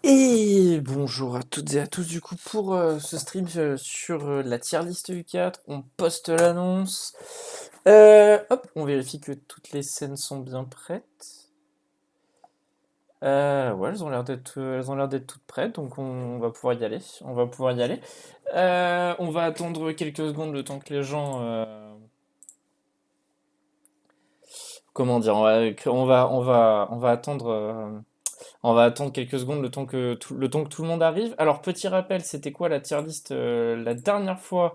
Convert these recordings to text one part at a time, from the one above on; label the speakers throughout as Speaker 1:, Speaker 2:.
Speaker 1: Et bonjour à toutes et à tous du coup pour ce stream sur la tier list U4, on poste l'annonce. Hop, on vérifie que toutes les scènes sont bien prêtes. Ouais, elles ont l'air d'être toutes prêtes, donc on va pouvoir y aller. On va pouvoir y aller. On va attendre quelques secondes le temps que les gens, comment dire, on va attendre. On va attendre quelques secondes le temps que tout le monde arrive. Alors, petit rappel, c'était quoi la tier list la dernière fois?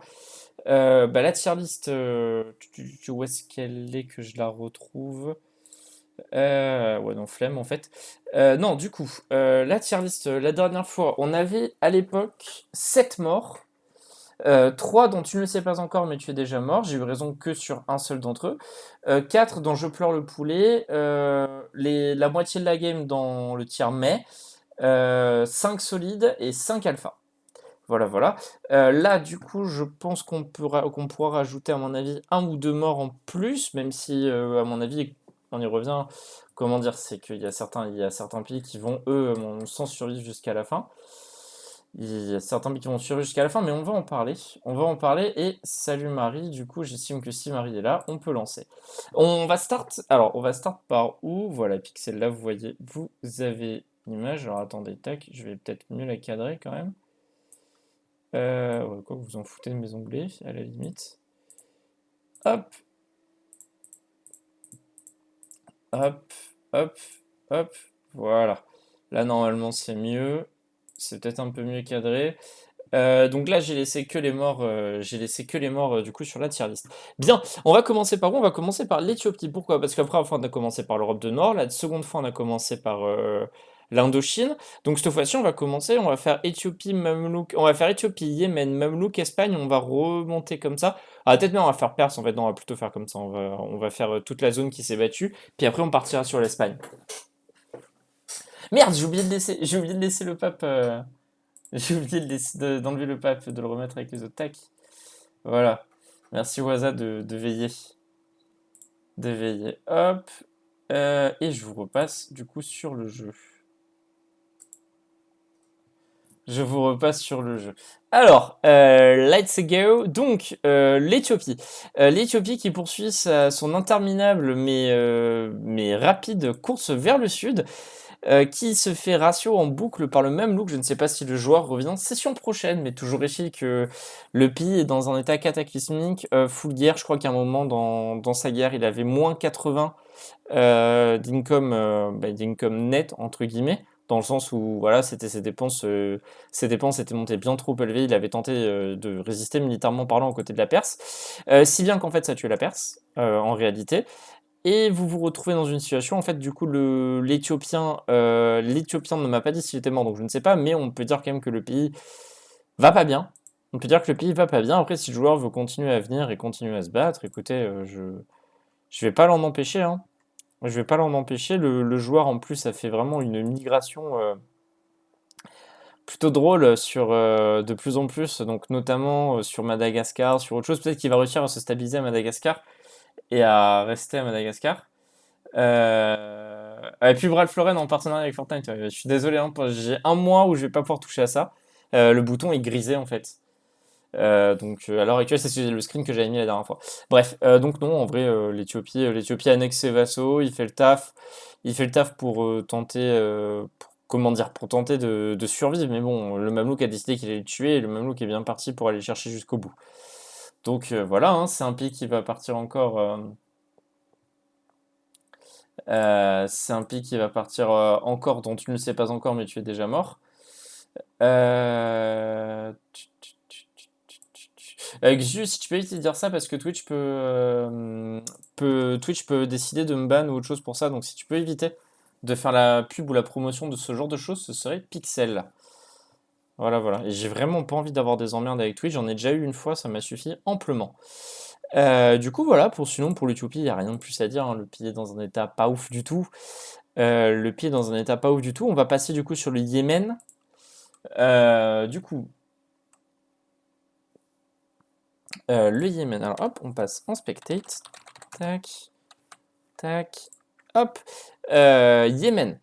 Speaker 1: La tier list, où est-ce qu'elle est que je la retrouve? Ouais, non, flemme en fait. Non, du coup, la tier list, la dernière fois, on avait à l'époque 7 morts. 3 dont tu ne le sais pas encore, mais tu es déjà mort. J'ai eu raison que sur un seul d'entre eux. 4 dont je pleure le poulet. La moitié de la game dans le tiers mai. 5 solides et 5 alpha. Voilà, voilà. Là, du coup, je pense qu'on pourra rajouter, à mon avis, un ou deux morts en plus, même si, à mon avis, on y revient. Comment dire, c'est qu'il y a certains pays qui vont, eux, sans survivre jusqu'à la fin. Il y a certains pays qui vont survivre jusqu'à la fin, mais on va en parler. On va en parler. Et salut Marie, du coup, j'estime que si Marie est là, on peut lancer. On va start. Alors, on va start par où? Voilà, Pixel, là, vous voyez, vous avez l'image. Alors, attendez, tac, je vais peut-être mieux la cadrer quand même. Ouais, quoi, vous en foutez de mes onglets, à la limite. Hop, hop, hop, hop, voilà. Là, normalement, c'est mieux. C'est peut-être un peu mieux cadré. Donc là, j'ai laissé que les morts du coup sur la tier list. Bien, on va commencer par où? On va commencer par l'Éthiopie. Pourquoi? Parce qu'après, enfin, on a commencé par l'Europe du Nord. La seconde fois, on a commencé par l'Indochine. Donc cette fois-ci, on va faire Éthiopie, Mamelouk, on va faire Éthiopie, Yémen, Mamelouk, Espagne. On va remonter comme ça. Ah, peut-être même on va faire Perse en fait. Non, on va plutôt faire comme ça. On va faire toute la zone qui s'est battue. Puis après, on partira sur l'Espagne. Merde, j'ai oublié de laisser le pape. J'ai oublié d'enlever le pape, de le remettre avec les autres. Tac. Voilà. Merci Waza de veiller. De veiller. Hop. Et je vous repasse du coup sur le jeu. Je vous repasse sur le jeu. Alors, let's go. Donc, l'Éthiopie. L'Éthiopie qui poursuit son interminable mais rapide course vers le sud. Qui se fait ratio en boucle par le même look. Je ne sais pas si le joueur revient session prochaine, mais toujours est-il que le pays est dans un état cataclysmique, full guerre. Je crois qu'à un moment dans sa guerre, il avait moins 80 d'income net, entre guillemets, dans le sens où voilà, c'était ses dépenses étaient montées bien trop élevées. Il avait tenté de résister militairement parlant aux côtés de la Perse, si bien qu'en fait ça tuait la Perse en réalité. Et vous vous retrouvez dans une situation, en fait, du coup, l'Éthiopien ne m'a pas dit s'il était mort, donc je ne sais pas, mais on peut dire quand même que le pays va pas bien. On peut dire que le pays va pas bien. Après, si le joueur veut continuer à venir et continuer à se battre, écoutez, je vais pas l'en empêcher, hein. Je vais pas l'en empêcher. Le joueur, en plus, a fait vraiment une migration plutôt drôle sur de plus en plus, donc notamment sur Madagascar, sur autre chose. Peut-être qu'il va réussir à se stabiliser à Madagascar et à rester à Madagascar. Et puis Ralph Lauren en partenariat avec Fortnite. Je suis désolé, hein, j'ai un mois où je vais pas pouvoir toucher à ça. Le bouton est grisé en fait. Donc à l'heure actuelle, c'est le screen que j'avais mis la dernière fois. Bref, donc non, en vrai, l'Éthiopie annexe ses vassaux, il fait le taf. Il fait le taf pour tenter, comment dire, pour tenter de survivre. Mais bon, le Mamelouk a décidé qu'il allait le tuer et le Mamelouk est bien parti pour aller le chercher jusqu'au bout. Donc voilà, hein, c'est un pays qui va partir encore. C'est un pic qui va partir encore, dont tu ne le sais pas encore, mais tu es déjà mort. Xus, si tu peux éviter de dire ça, parce que Twitch peut décider de me ban ou autre chose pour ça, donc si tu peux éviter de faire la pub ou la promotion de ce genre de choses, ce serait Pixel. Voilà, voilà. Et j'ai vraiment pas envie d'avoir des emmerdes avec Twitch, j'en ai déjà eu une fois, ça m'a suffi amplement. Du coup, voilà, sinon pour l'Utopie, il n'y a rien de plus à dire, hein. Le pays est dans un état pas ouf du tout. Le pied dans un état pas ouf du tout. On va passer du coup sur le Yémen. Du coup, le Yémen. Alors hop, on passe en spectate. Tac, tac, hop. Yémen.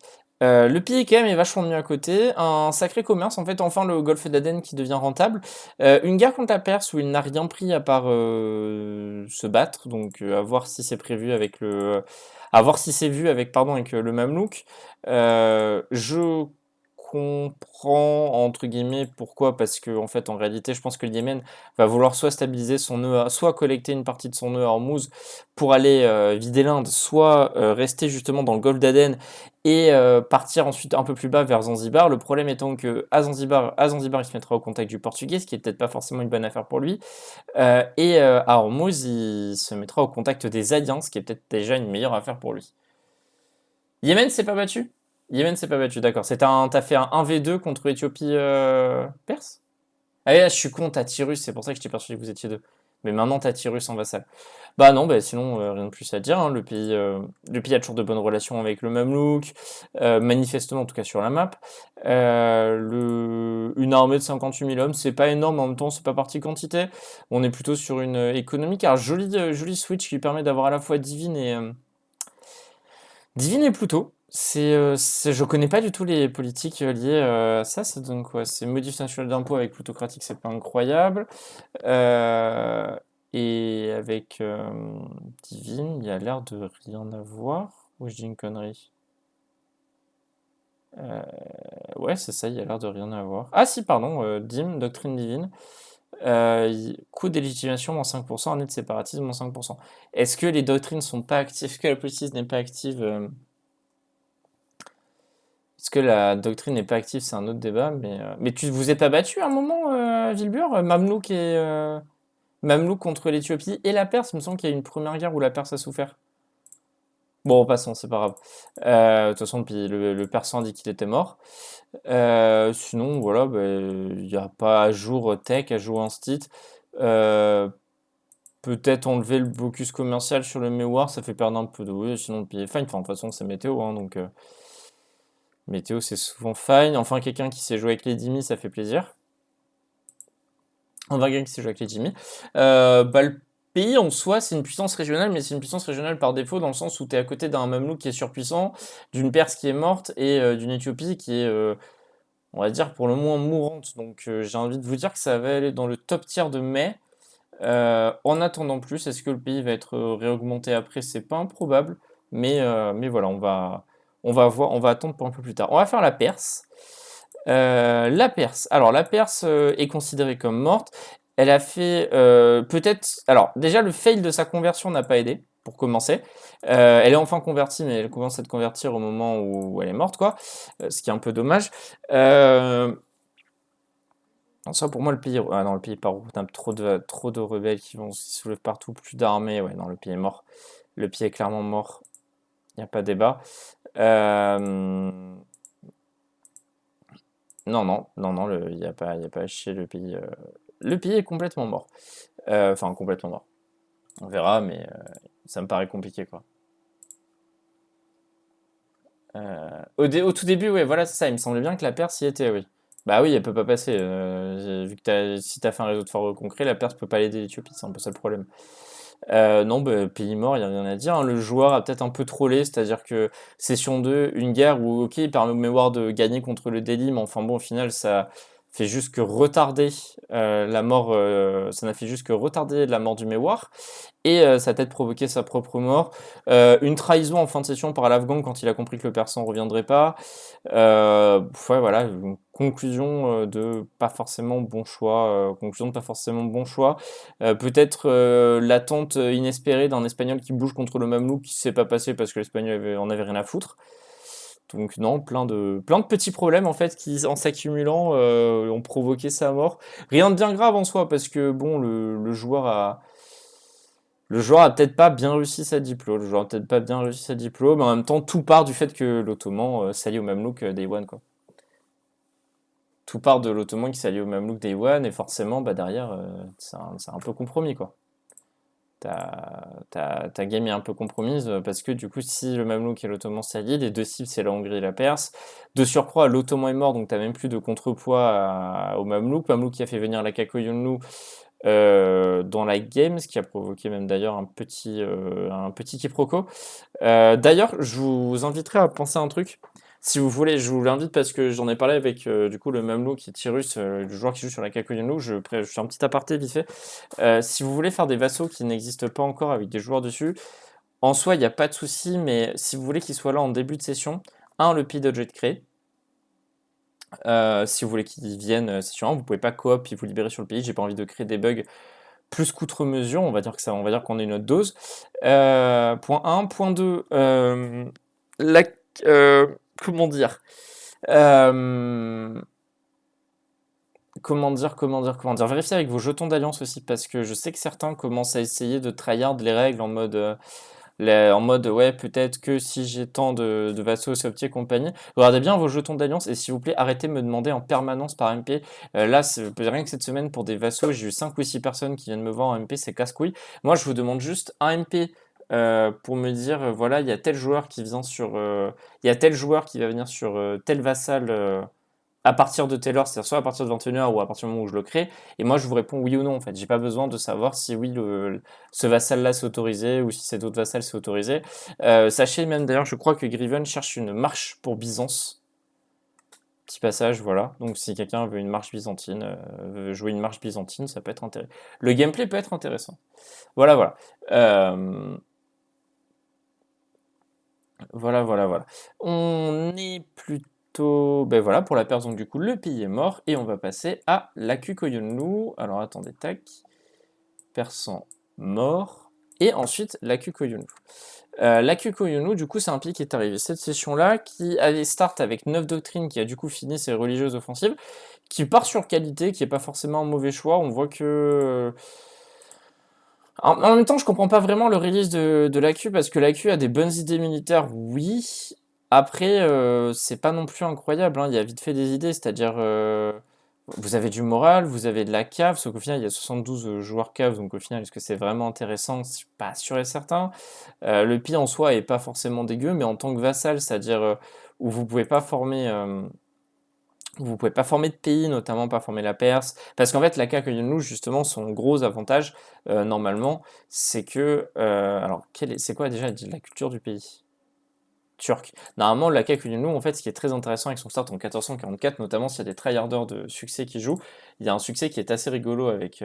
Speaker 1: Le pays quand même est vachement mieux à côté, un sacré commerce en fait, enfin le golfe d'Aden qui devient rentable. Une guerre contre la Perse où il n'a rien pris à part, se battre, donc à voir si c'est prévu avec le à voir si c'est vu avec pardon, avec, le Mamelouk. Je comprends entre guillemets «pourquoi», parce que en fait, en réalité, je pense que le Yémen va vouloir soit stabiliser son nœud à soit collecter une partie de son nœud à Hormuz pour aller, vider l'Inde, soit, rester justement dans le golfe d'Aden et partir ensuite un peu plus bas vers Zanzibar. Le problème étant qu'à Zanzibar, il se mettra au contact du portugais, ce qui est peut-être pas forcément une bonne affaire pour lui. Et à Hormuz, il se mettra au contact des Adiens, ce qui est peut-être déjà une meilleure affaire pour lui. Yémen s'est pas battu? Yémen s'est pas battu, d'accord. T'as fait un 1v2 contre Éthiopie Perse? Ah ouais, je suis con, t'as Tyrus, c'est pour ça que j'étais persuadé que vous étiez deux. Mais maintenant t'as Tyrus en vassal. Bah non, bah sinon rien de plus à dire, hein. Le pays a toujours de bonnes relations avec le Mamelouk, manifestement en tout cas sur la map. Une armée de 58 000 hommes, c'est pas énorme, en même temps c'est pas partie quantité. On est plutôt sur une économique. Alors joli switch qui permet d'avoir à la fois Divine et Pluto. Je connais pas du tout les politiques liées à ça. Ça donne quoi? C'est modif naturel d'impôt avec plutocratique, c'est pas incroyable. Euh, et avec Divine, il y a l'air de rien avoir. Ou je dis une connerie? Euh, ouais, c'est ça, il y a l'air de rien avoir. Ah si, pardon, Doctrine Divine. Coût de légitimation, moins 5%, année de séparatisme, moins 5%. Est-ce que les doctrines sont pas actives? Est-ce que la politique n'est pas active? Est-ce que la doctrine n'est pas active? C'est un autre débat, mais tu vous êtes pas battu à un moment, Vilbur? Mamelouk contre l'Éthiopie et la Perse, il me semble qu'il y a eu une première guerre où la Perse a souffert. Bon, passons, c'est pas grave. De toute façon, puis le Persan a dit qu'il était mort. Sinon, voilà, il n'y a pas à jour tech, à jour instit. Euh, Peut-être enlever le blocus commercial sur le mémoire, ça fait perdre un peu de... Oui, sinon le pays est fine. Enfin, de toute façon, c'est météo, hein, donc... météo, c'est souvent fine. Enfin, quelqu'un qui sait jouer avec les Dimi, ça fait plaisir. On va quelqu'un qui sait jouer avec les Jimmy. Le pays en soi, c'est une puissance régionale, mais c'est une puissance régionale par défaut, dans le sens où tu es à côté d'un Mamelouk qui est surpuissant, d'une Perse qui est morte et d'une Éthiopie qui est, on va dire, pour le moins mourante. Donc j'ai envie de vous dire que ça va aller dans le top tier de mai. En attendant plus, est-ce que le pays va être réaugmenté après? C'est pas improbable, mais voilà, on va voir, on va attendre pour un peu plus tard. On va faire la Perse. La Perse. Alors, la Perse est considérée comme morte. Elle a fait peut-être. Alors, déjà, le fail de sa conversion n'a pas aidé, pour commencer. Elle est enfin convertie, mais elle commence à se convertir au moment où elle est morte, quoi. Ce qui est un peu dommage. Ça, pour moi, le pays. Ah non, le pays est pas route. Trop de rebelles qui vont se soulever partout, plus d'armées. Ouais, non, le pays est mort. Le pays est clairement mort. Il n'y a pas de débat. Non, non, non, non, il y a pas à chier, le pays est complètement mort. Enfin, complètement mort. On verra, mais ça me paraît compliqué, quoi. Au tout début, ouais, voilà, c'est ça. Il me semblait bien que la Perse y était, oui. Bah oui, elle peut pas passer. Vu que si t'as fait un réseau de forts concret, la Perse peut pas l'aider l'Éthiopie, c'est un peu ça le problème. Non, bah, pays mort, il n'y a rien à dire, hein. Le joueur a peut-être un peu trollé, c'est-à-dire que Session 2, une guerre où, ok, il permet au mémoire de gagner contre le Delhi, mais enfin bon, au final, ça fait juste que retarder la mort, ça n'a fait juste que retarder la mort du mémoire, et ça a peut-être provoqué sa propre mort. Une trahison en fin de session par l'Afghan quand il a compris que le Persan reviendrait pas. Ouais, voilà, une conclusion de pas forcément bon choix. Conclusion de pas forcément bon choix. Peut-être l'attente inespérée d'un Espagnol qui bouge contre le Mamelouk qui s'est pas passé parce que l'Espagnol en avait rien à foutre. Donc non, plein de petits problèmes en fait qui, en s'accumulant, ont provoqué sa mort. Rien de bien grave en soi parce que bon, le joueur a peut-être pas bien réussi sa diplôme. Le joueur a peut-être pas bien réussi sa diplôme, mais en même temps, tout part du fait que l'Ottoman s'allie au Mamelouk Day One, quoi. Tout part de l'Ottoman qui s'allie au Mamelouk Day One, et forcément, bah, derrière, c'est un peu compromis, quoi. Ta game est un peu compromise parce que du coup, si le Mamelouk et l'Ottoman s'allient, les deux cibles, c'est la Hongrie et la Perse. De surcroît, l'Ottoman est mort, donc t'as même plus de contrepoids au Mamelouk. Mamelouk qui a fait venir la Kakoyunlu dans la game, ce qui a provoqué même d'ailleurs un petit quiproquo. D'ailleurs, je vous inviterai à penser à un truc. Si vous voulez, je vous l'invite parce que j'en ai parlé avec du coup le Mamelouk et Tyrus, le joueur qui joue sur la Kakuyunu. Je fais un petit aparté vite fait. Si vous voulez faire des vassaux qui n'existent pas encore avec des joueurs dessus, en soi, il n'y a pas de souci, mais si vous voulez qu'ils soient là en début de session, le pays d'objet de créer. Si vous voulez qu'ils viennent, c'est sûr, vous pouvez pas coop et vous libérer sur le pays. J'ai pas envie de créer des bugs plus qu'outre mesure. On va dire qu'on a une autre dose. Point 1. Point 2. La, euh, comment dire Euh, Vérifiez avec vos jetons d'alliance aussi, parce que je sais que certains commencent à essayer de tryhard les règles en mode, ouais, peut-être que si j'ai tant de vassaux, c'est opti et compagnie. Regardez bien vos jetons d'alliance et s'il vous plaît, arrêtez de me demander en permanence par MP. Là, rien que cette semaine, pour des vassaux, j'ai eu 5 ou 6 personnes qui viennent me voir en MP, c'est casse-couille. Moi, je vous demande juste un MP pour me dire, voilà, il y a tel joueur qui vient sur, il y a tel joueur qui va venir sur tel vassal à partir de telle heure, c'est-à-dire soit à partir de 21h ou à partir du moment où je le crée, et moi je vous réponds oui ou non en fait. J'ai pas besoin de savoir si oui ce vassal-là c'est autorisé ou si cet autre vassal c'est autorisé. Sachez même d'ailleurs, je crois que Griven cherche une marche pour Byzance. Petit passage, voilà. Donc si quelqu'un veut une marche byzantine, veut jouer une marche byzantine, ça peut être intéressant. Le gameplay peut être intéressant. Voilà, voilà. Voilà. On est plutôt... Ben voilà, pour la perte, donc du coup, le pays est mort. Et on va passer à l'Aku Koyunlu. Alors, attendez, tac. Persan mort. Et ensuite, l'Aku Koyunlu. L'Aku Koyunlu, du coup, c'est un pays qui est arrivé cette session-là, qui avait start avec 9 doctrines, qui a du coup fini ses religieuses offensives, qui part sur qualité, qui est pas forcément un mauvais choix. On voit que... En même temps, je comprends pas vraiment le release de l'AQ parce que l'AQ a des bonnes idées militaires, oui. Après, c'est pas non plus incroyable, hein. Il y a vite fait des idées, c'est-à-dire, vous avez du moral, vous avez de la cave, sauf qu'au final, il y a 72 joueurs cave, donc au final, est-ce que c'est vraiment intéressant? Je suis pas sûr et certain. Le pire en soi est pas forcément dégueu, mais en tant que vassal, c'est-à-dire où vous pouvez pas former de pays, notamment pas former la Perse, parce qu'en fait, la Kakuyunlu, justement, son gros avantage, normalement, c'est que, alors, c'est quoi déjà la culture du pays? Turc. Normalement, la Kakuyunlu, en fait, ce qui est très intéressant avec son start en 1444, notamment s'il y a des tryharders de succès qui jouent, il y a un succès qui est assez rigolo avec,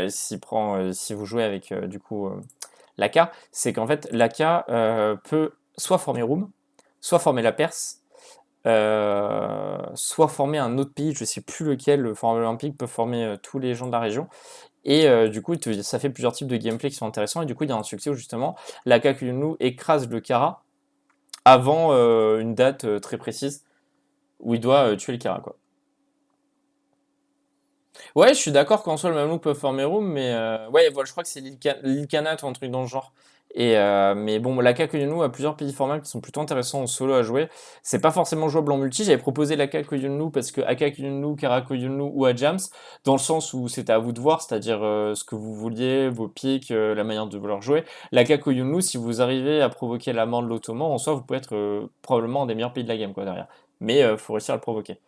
Speaker 1: si vous jouez avec, du coup, l'Aka, c'est qu'en fait, l'Aka peut soit former Roum, soit former la Perse, soit former un autre pays, je sais plus lequel, le Forum Olympique peut former tous les gens de la région. Et du coup, ça fait plusieurs types de gameplay qui sont intéressants. Et du coup, il y a un succès où justement, la Kakuyunu écrase le Kara avant une date très précise où il doit tuer le Kara, quoi. Ouais, je suis d'accord qu'en soi, le Mamelouk peut former Room, mais ouais, voilà, je crois que c'est l'île Kanat ou un truc dans le genre. Et, mais bon, la Kakuyunu a plusieurs pays formables qui sont plutôt intéressants en solo à jouer. C'est pas forcément jouable en multi. J'avais proposé la Kakuyunu parce que Akakuyunu, Karakoyunu ou Ajams, dans le sens où c'était à vous de voir, c'est-à-dire ce que vous vouliez, vos pics, la manière de vouloir jouer. La Kakuyunu, si vous arrivez à provoquer la mort de l'Ottoman, en soi, vous pouvez être probablement un des meilleurs pays de la game, quoi, derrière. Mais faut réussir à le provoquer.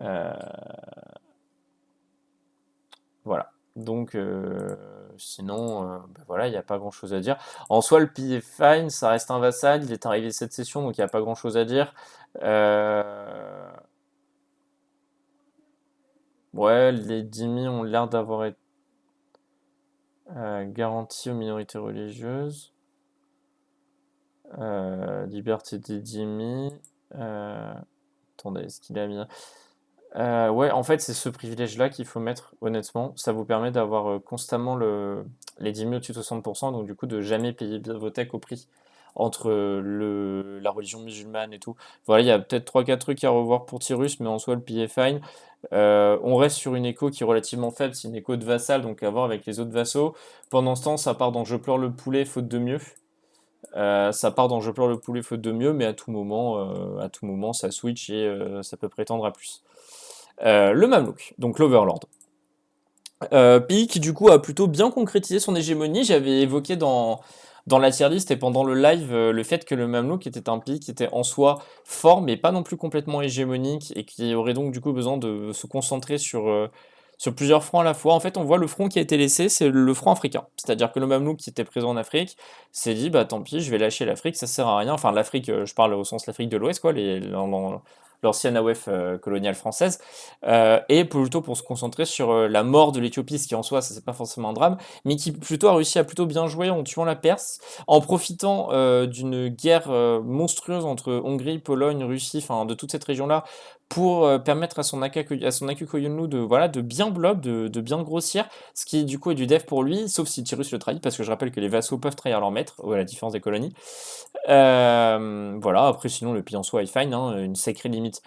Speaker 1: Euh, Voilà. Donc, sinon, bah voilà, il n'y a pas grand-chose à dire. En soi, le pays est fine, ça reste un vassal, il est arrivé cette session, donc il n'y a pas grand-chose à dire. Ouais, les dhimmis ont l'air d'avoir été garantis aux minorités religieuses. Liberté des dhimmis. Attendez, est-ce qu'il a mis... Ouais, en fait, c'est ce privilège-là qu'il faut mettre, honnêtement. Ça vous permet d'avoir constamment les 10 000 au-dessus de 60%, donc du coup de jamais payer vos techs au prix entre la religion musulmane et tout. Voilà, il y a peut-être trois quatre trucs à revoir pour Tyrus, mais en soi, le pays est fine. On reste sur une écho qui est relativement faible, c'est une écho de vassal, donc à voir avec les autres vassaux. Pendant ce temps, ça part dans Je pleure le poulet, faute de mieux. Ça part dans Je pleure le poulet, faute de mieux, mais à tout moment, ça switch et ça peut prétendre à plus. Le Mamelouk, donc l'Overlord. Pays qui du coup a plutôt bien concrétisé son hégémonie. J'avais évoqué dans la tier list et pendant le live le fait que le Mamelouk était un pays qui était en soi fort mais pas non plus complètement hégémonique et qui aurait donc du coup besoin de se concentrer sur plusieurs fronts à la fois. En fait, on voit le front qui a été laissé, c'est le front africain. C'est-à-dire que le Mamelouk qui était présent en Afrique s'est dit, bah tant pis, je vais lâcher l'Afrique, ça sert à rien. Enfin, l'Afrique, je parle au sens l'Afrique de l'Ouest, quoi, l'ancienne AOF coloniale française, et plutôt pour se concentrer sur la mort de l'Éthiopie, ce qui en soi, ça c'est pas forcément un drame, mais qui plutôt a réussi à plutôt bien jouer en tuant la Perse, en profitant d'une guerre monstrueuse entre Hongrie, Pologne, Russie, enfin de toute cette région-là, pour permettre à son Akku de, voilà, de bien blob, de bien grossir, ce qui du coup est du dev pour lui, sauf si Tyrus le trahit, parce que je rappelle que les vassaux peuvent trahir leur maître, à la différence des colonies. Voilà, après sinon le pays en soi est fine, hein, une sacrée limite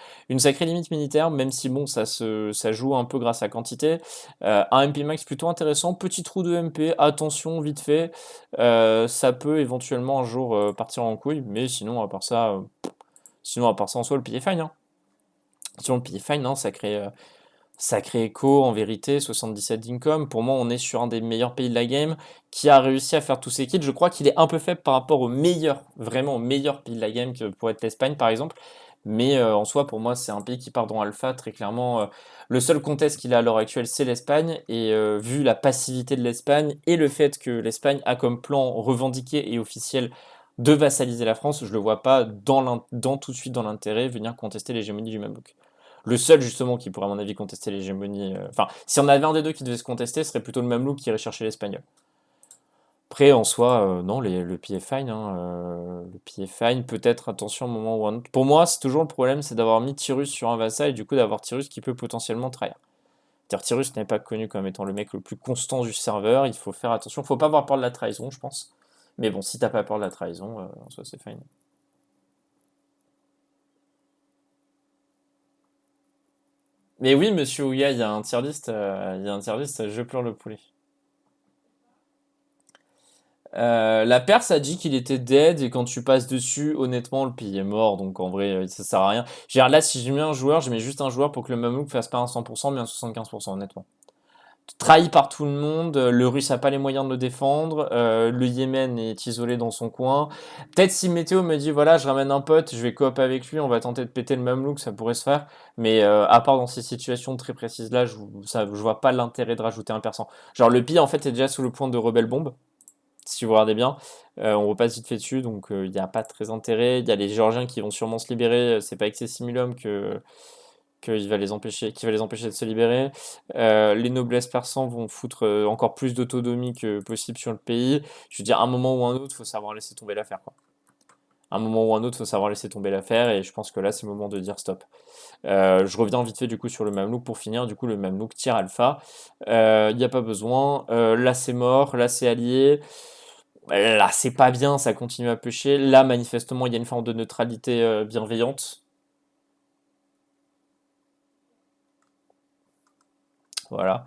Speaker 1: militaire, même si bon ça joue un peu grâce à quantité. Un MP max plutôt intéressant, petit trou de MP, attention vite fait, ça peut éventuellement un jour partir en couille, mais sinon à part ça en soi le pays est fine, hein. Sinon le pays est fine, hein, sacré écho, en vérité, 77 d'income. Pour moi, on est sur un des meilleurs pays de la game qui a réussi à faire tous ses kills. Je crois qu'il est un peu faible par rapport au meilleur, vraiment au meilleur pays de la game que pourrait être l'Espagne, par exemple. Mais en soi, pour moi, c'est un pays qui part dans Alpha, très clairement. Le seul contest qu'il a à l'heure actuelle, c'est l'Espagne. Et vu la passivité de l'Espagne et le fait que l'Espagne a comme plan revendiqué et officiel de vassaliser la France, je le vois pas tout de suite dans l'intérêt venir contester l'hégémonie du Mamelouk. Le seul justement qui pourrait à mon avis contester l'hégémonie, enfin si on avait un des deux qui devait se contester, ce serait plutôt le Mamelouk qui irait chercher l'Espagnol. Après en soi, non, le pied est fine, hein, le pied est fine, peut-être attention au moment où un autre. Pour moi, c'est toujours le problème, c'est d'avoir mis Tyrus sur un vassal et du coup d'avoir Tyrus qui peut potentiellement trahir. C'est-à-dire Tyrus n'est pas connu comme étant le mec le plus constant du serveur, il faut faire attention, faut pas avoir peur de la trahison, je pense. Mais bon, si t'as pas peur de la trahison, en soi c'est fine. Mais oui, monsieur Ouya, il y a un tier list, je pleure le poulet. La Perse a dit qu'il était dead et quand tu passes dessus, honnêtement, le pays est mort, donc en vrai, ça sert à rien. Là, si je mets un joueur, je mets juste un joueur pour que le Mamelouk fasse pas un 100%, mais un 75%, honnêtement. Trahi par tout le monde, le Russe a pas les moyens de le défendre, le Yémen est isolé dans son coin. Peut-être si Météo me dit, voilà, je ramène un pote, je vais coop avec lui, on va tenter de péter le Mamelouk, ça pourrait se faire. Mais à part dans ces situations très précises-là, je vois pas l'intérêt de rajouter un persan. Genre, le pire, en fait, est déjà sous le point de rebelle bombe si vous regardez bien. On repasse vite fait dessus, donc il n'y a pas très intérêt. Il y a les Géorgiens qui vont sûrement se libérer. C'est pas avec ces simulums qui va les empêcher de se libérer. Les noblesses persans vont foutre encore plus d'autonomie que possible sur le pays. Je veux dire, à un moment ou un autre, il faut savoir laisser tomber l'affaire, quoi. À un moment ou un autre, il faut savoir laisser tomber l'affaire, et je pense que là, c'est le moment de dire stop. Je reviens vite fait du coup sur le Mamelouk pour finir. Du coup, le Mamelouk tire alpha. Il n'y a pas besoin. Là, c'est mort. Là, c'est allié. Là, c'est pas bien, ça continue à pêcher. Là, manifestement, il y a une forme de neutralité bienveillante. Voilà.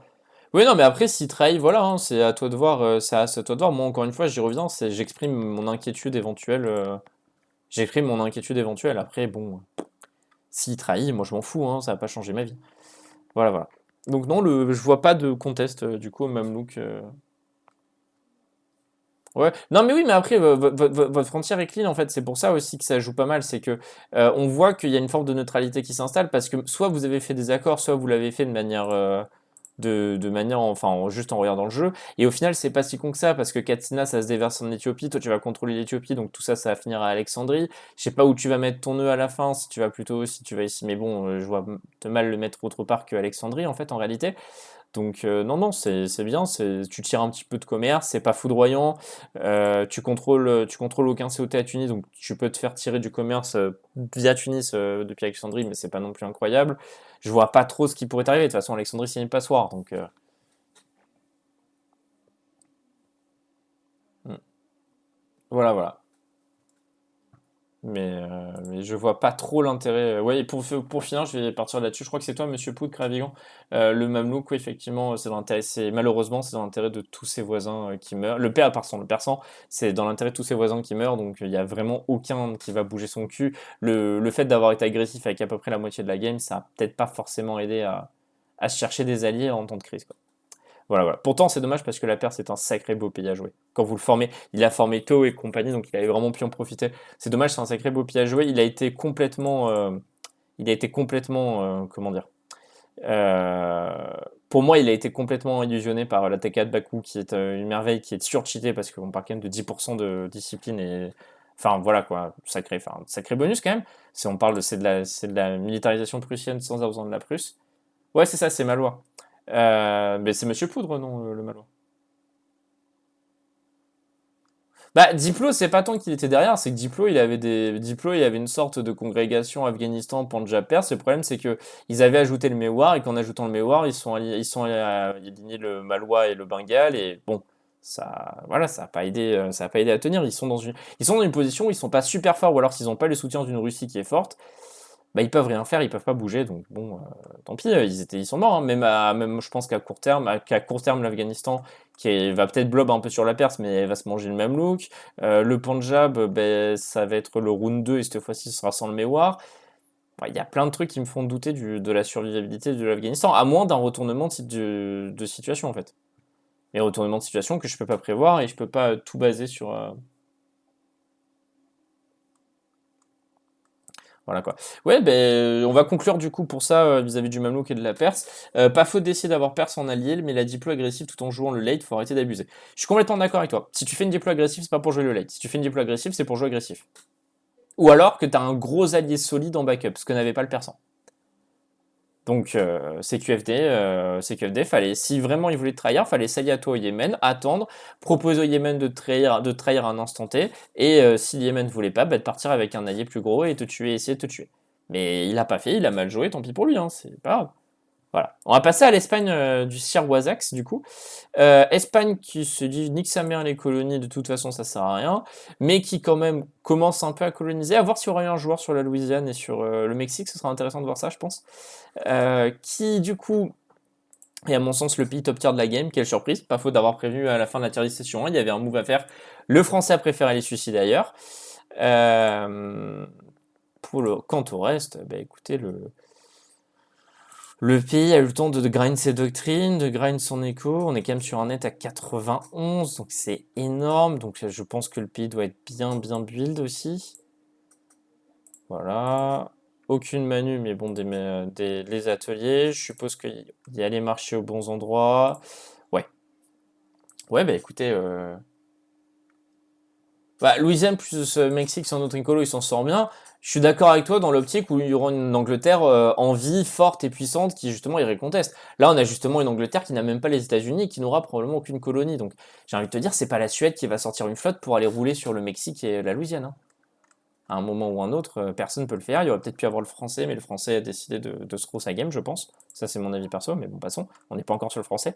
Speaker 1: Oui, non, mais après, s'il trahit, voilà, hein, c'est à toi de voir. C'est à toi de voir. Moi, encore une fois, j'y reviens. J'exprime mon inquiétude éventuelle. J'exprime mon inquiétude éventuelle. Après, bon, s'il trahit, moi, je m'en fous. Hein, ça va pas changer ma vie. Voilà, voilà. Donc non, je vois pas de contest du coup au Mamelouk. Ouais. Non, mais oui, mais après, votre frontière est clean, en fait. C'est pour ça aussi que ça joue pas mal. C'est que on voit qu'il y a une forme de neutralité qui s'installe parce que soit vous avez fait des accords, soit vous l'avez fait de manière, enfin, juste en regardant le jeu. Et au final, c'est pas si con que ça parce que Katsina, ça se déverse en Éthiopie. Toi, tu vas contrôler l'Éthiopie, donc tout ça, ça va finir à Alexandrie. Je sais pas où tu vas mettre ton nœud à la fin, si tu vas ici. Mais bon, je vois de mal le mettre autre part que Alexandrie, en fait, en réalité. Donc non, non, c'est bien, tu tires un petit peu de commerce, c'est pas foudroyant, tu contrôles aucun COT à Tunis, donc tu peux te faire tirer du commerce via Tunis depuis Alexandrie, mais c'est pas non plus incroyable. Je vois pas trop ce qui pourrait arriver, de toute façon Alexandrie c'est une passoire, donc hmm. Voilà, voilà. Mais je vois pas trop l'intérêt. Ouais, et pour finir, je vais partir là-dessus. Je crois que c'est toi, Monsieur Poud, Cravigan. Le Mamelouk, oui, effectivement, c'est dans l'intérêt. Malheureusement, c'est dans l'intérêt de tous ses voisins qui meurent. Le persan, c'est dans l'intérêt de tous ses voisins qui meurent. Donc, il n'y a vraiment aucun qui va bouger son cul. Le fait d'avoir été agressif avec à peu près la moitié de la game, ça a peut-être pas forcément aidé à se chercher des alliés en temps de crise, quoi. Voilà, voilà. Pourtant, c'est dommage parce que la Perse est un sacré beau pays à jouer. Quand vous le formez, il a formé Tao et compagnie, donc il avait vraiment pu en profiter. C'est dommage, c'est un sacré beau pays à jouer. Il a été complètement, comment dire, euh, Pour moi, il a été complètement illusionné par la TK de Baku, qui est une merveille, qui est surcheatée, parce qu'on parle quand même de 10% de discipline, et enfin voilà quoi, sacré bonus quand même. Si on parle de, c'est de la militarisation prussienne sans avoir besoin de la Prusse. Ouais, c'est ça, c'est Malois. Mais c'est Monsieur Poudre, non, le Malois. Bah, Diplo, c'est pas tant qu'il était derrière, c'est que Diplo, il avait une sorte de congrégation Afghanistan-Pendjab-Perse. Le problème, c'est que ils avaient ajouté le Mewar, et qu'en ajoutant le Mewar, ils sont alignés le Malwa et le Bengale, et bon, ça, voilà, ça a pas aidé à tenir. Ils sont dans une position où ils sont pas super forts, ou alors s'ils ont pas le soutien d'une Russie qui est forte, bah, ils peuvent rien faire, ils peuvent pas bouger, donc bon, tant pis, ils sont morts, hein. Même, je pense qu'à court terme, l'Afghanistan, va peut-être blob un peu sur la Perse, mais elle va se manger le même look. Le Punjab, ben, ça va être le round 2, et cette fois-ci, ce sera sans le Mewar. Bah, il y a plein de trucs qui me font douter de la survivabilité de l'Afghanistan, à moins d'un retournement de situation, en fait. Et retournement de situation que je peux pas prévoir, et je peux pas tout baser sur, voilà quoi. Ouais, ben, on va conclure du coup pour ça vis-à-vis du Mamelouk et de la Perse. Pas faute d'essayer d'avoir Perse en allié, mais la diplo agressive tout en jouant le late, faut arrêter d'abuser. Je suis complètement d'accord avec toi. Si tu fais une diplo agressive, c'est pas pour jouer le late. Si tu fais une diplo agressive, c'est pour jouer agressif. Ou alors que t'as un gros allié solide en backup, ce que n'avait pas le persan. Donc CQFD, fallait, si vraiment ils voulaient te trahir, fallait s'allier à toi au Yémen, attendre, proposer au Yémen de trahir à un instant T, et si le Yémen voulait pas, bah, de partir avec un allié plus gros et te tuer, essayer de te tuer. Mais il a pas fait, il a mal joué, tant pis pour lui, hein, c'est pas grave. Voilà. On va passer à l'Espagne du Sir Wazax, du coup. Espagne qui se dit nique sa mère les colonies, de toute façon ça sert à rien, mais qui quand même commence un peu à coloniser. À voir s'il y aura eu un joueur sur la Louisiane et sur le Mexique, ce sera intéressant de voir ça, je pense. Qui du coup est à mon sens le pays top tier de la game. Quelle surprise, pas faute d'avoir prévu à la fin de la tier list session 1, il y avait un move à faire. Le français a préféré les suicider ailleurs. Quant au reste, bah écoutez, le pays a eu le temps de grind ses doctrines, de grind son écho. On est quand même sur un net à 91, donc c'est énorme. Donc je pense que le pays doit être bien build aussi. Voilà. Aucune manu, mais bon, les ateliers. Je suppose qu'il y a les marchés aux bons endroits. Ouais. Ouais, bah écoutez, bah, Louisiane plus Mexique sans notre Incolo, ils s'en sortent bien. Je suis d'accord avec toi dans l'optique où il y aura une Angleterre en vie, forte et puissante, qui justement irait conteste. Là, on a justement une Angleterre qui n'a même pas les États-Unis, qui n'aura probablement aucune colonie. Donc, j'ai envie de te dire, c'est pas la Suède qui va sortir une flotte pour aller rouler sur le Mexique et la Louisiane, hein. À un moment ou un autre, personne ne peut le faire. Il y aurait peut-être pu avoir le français, mais le français a décidé de se sa game, je pense. Ça, c'est mon avis perso, mais bon, passons. On n'est pas encore sur le français.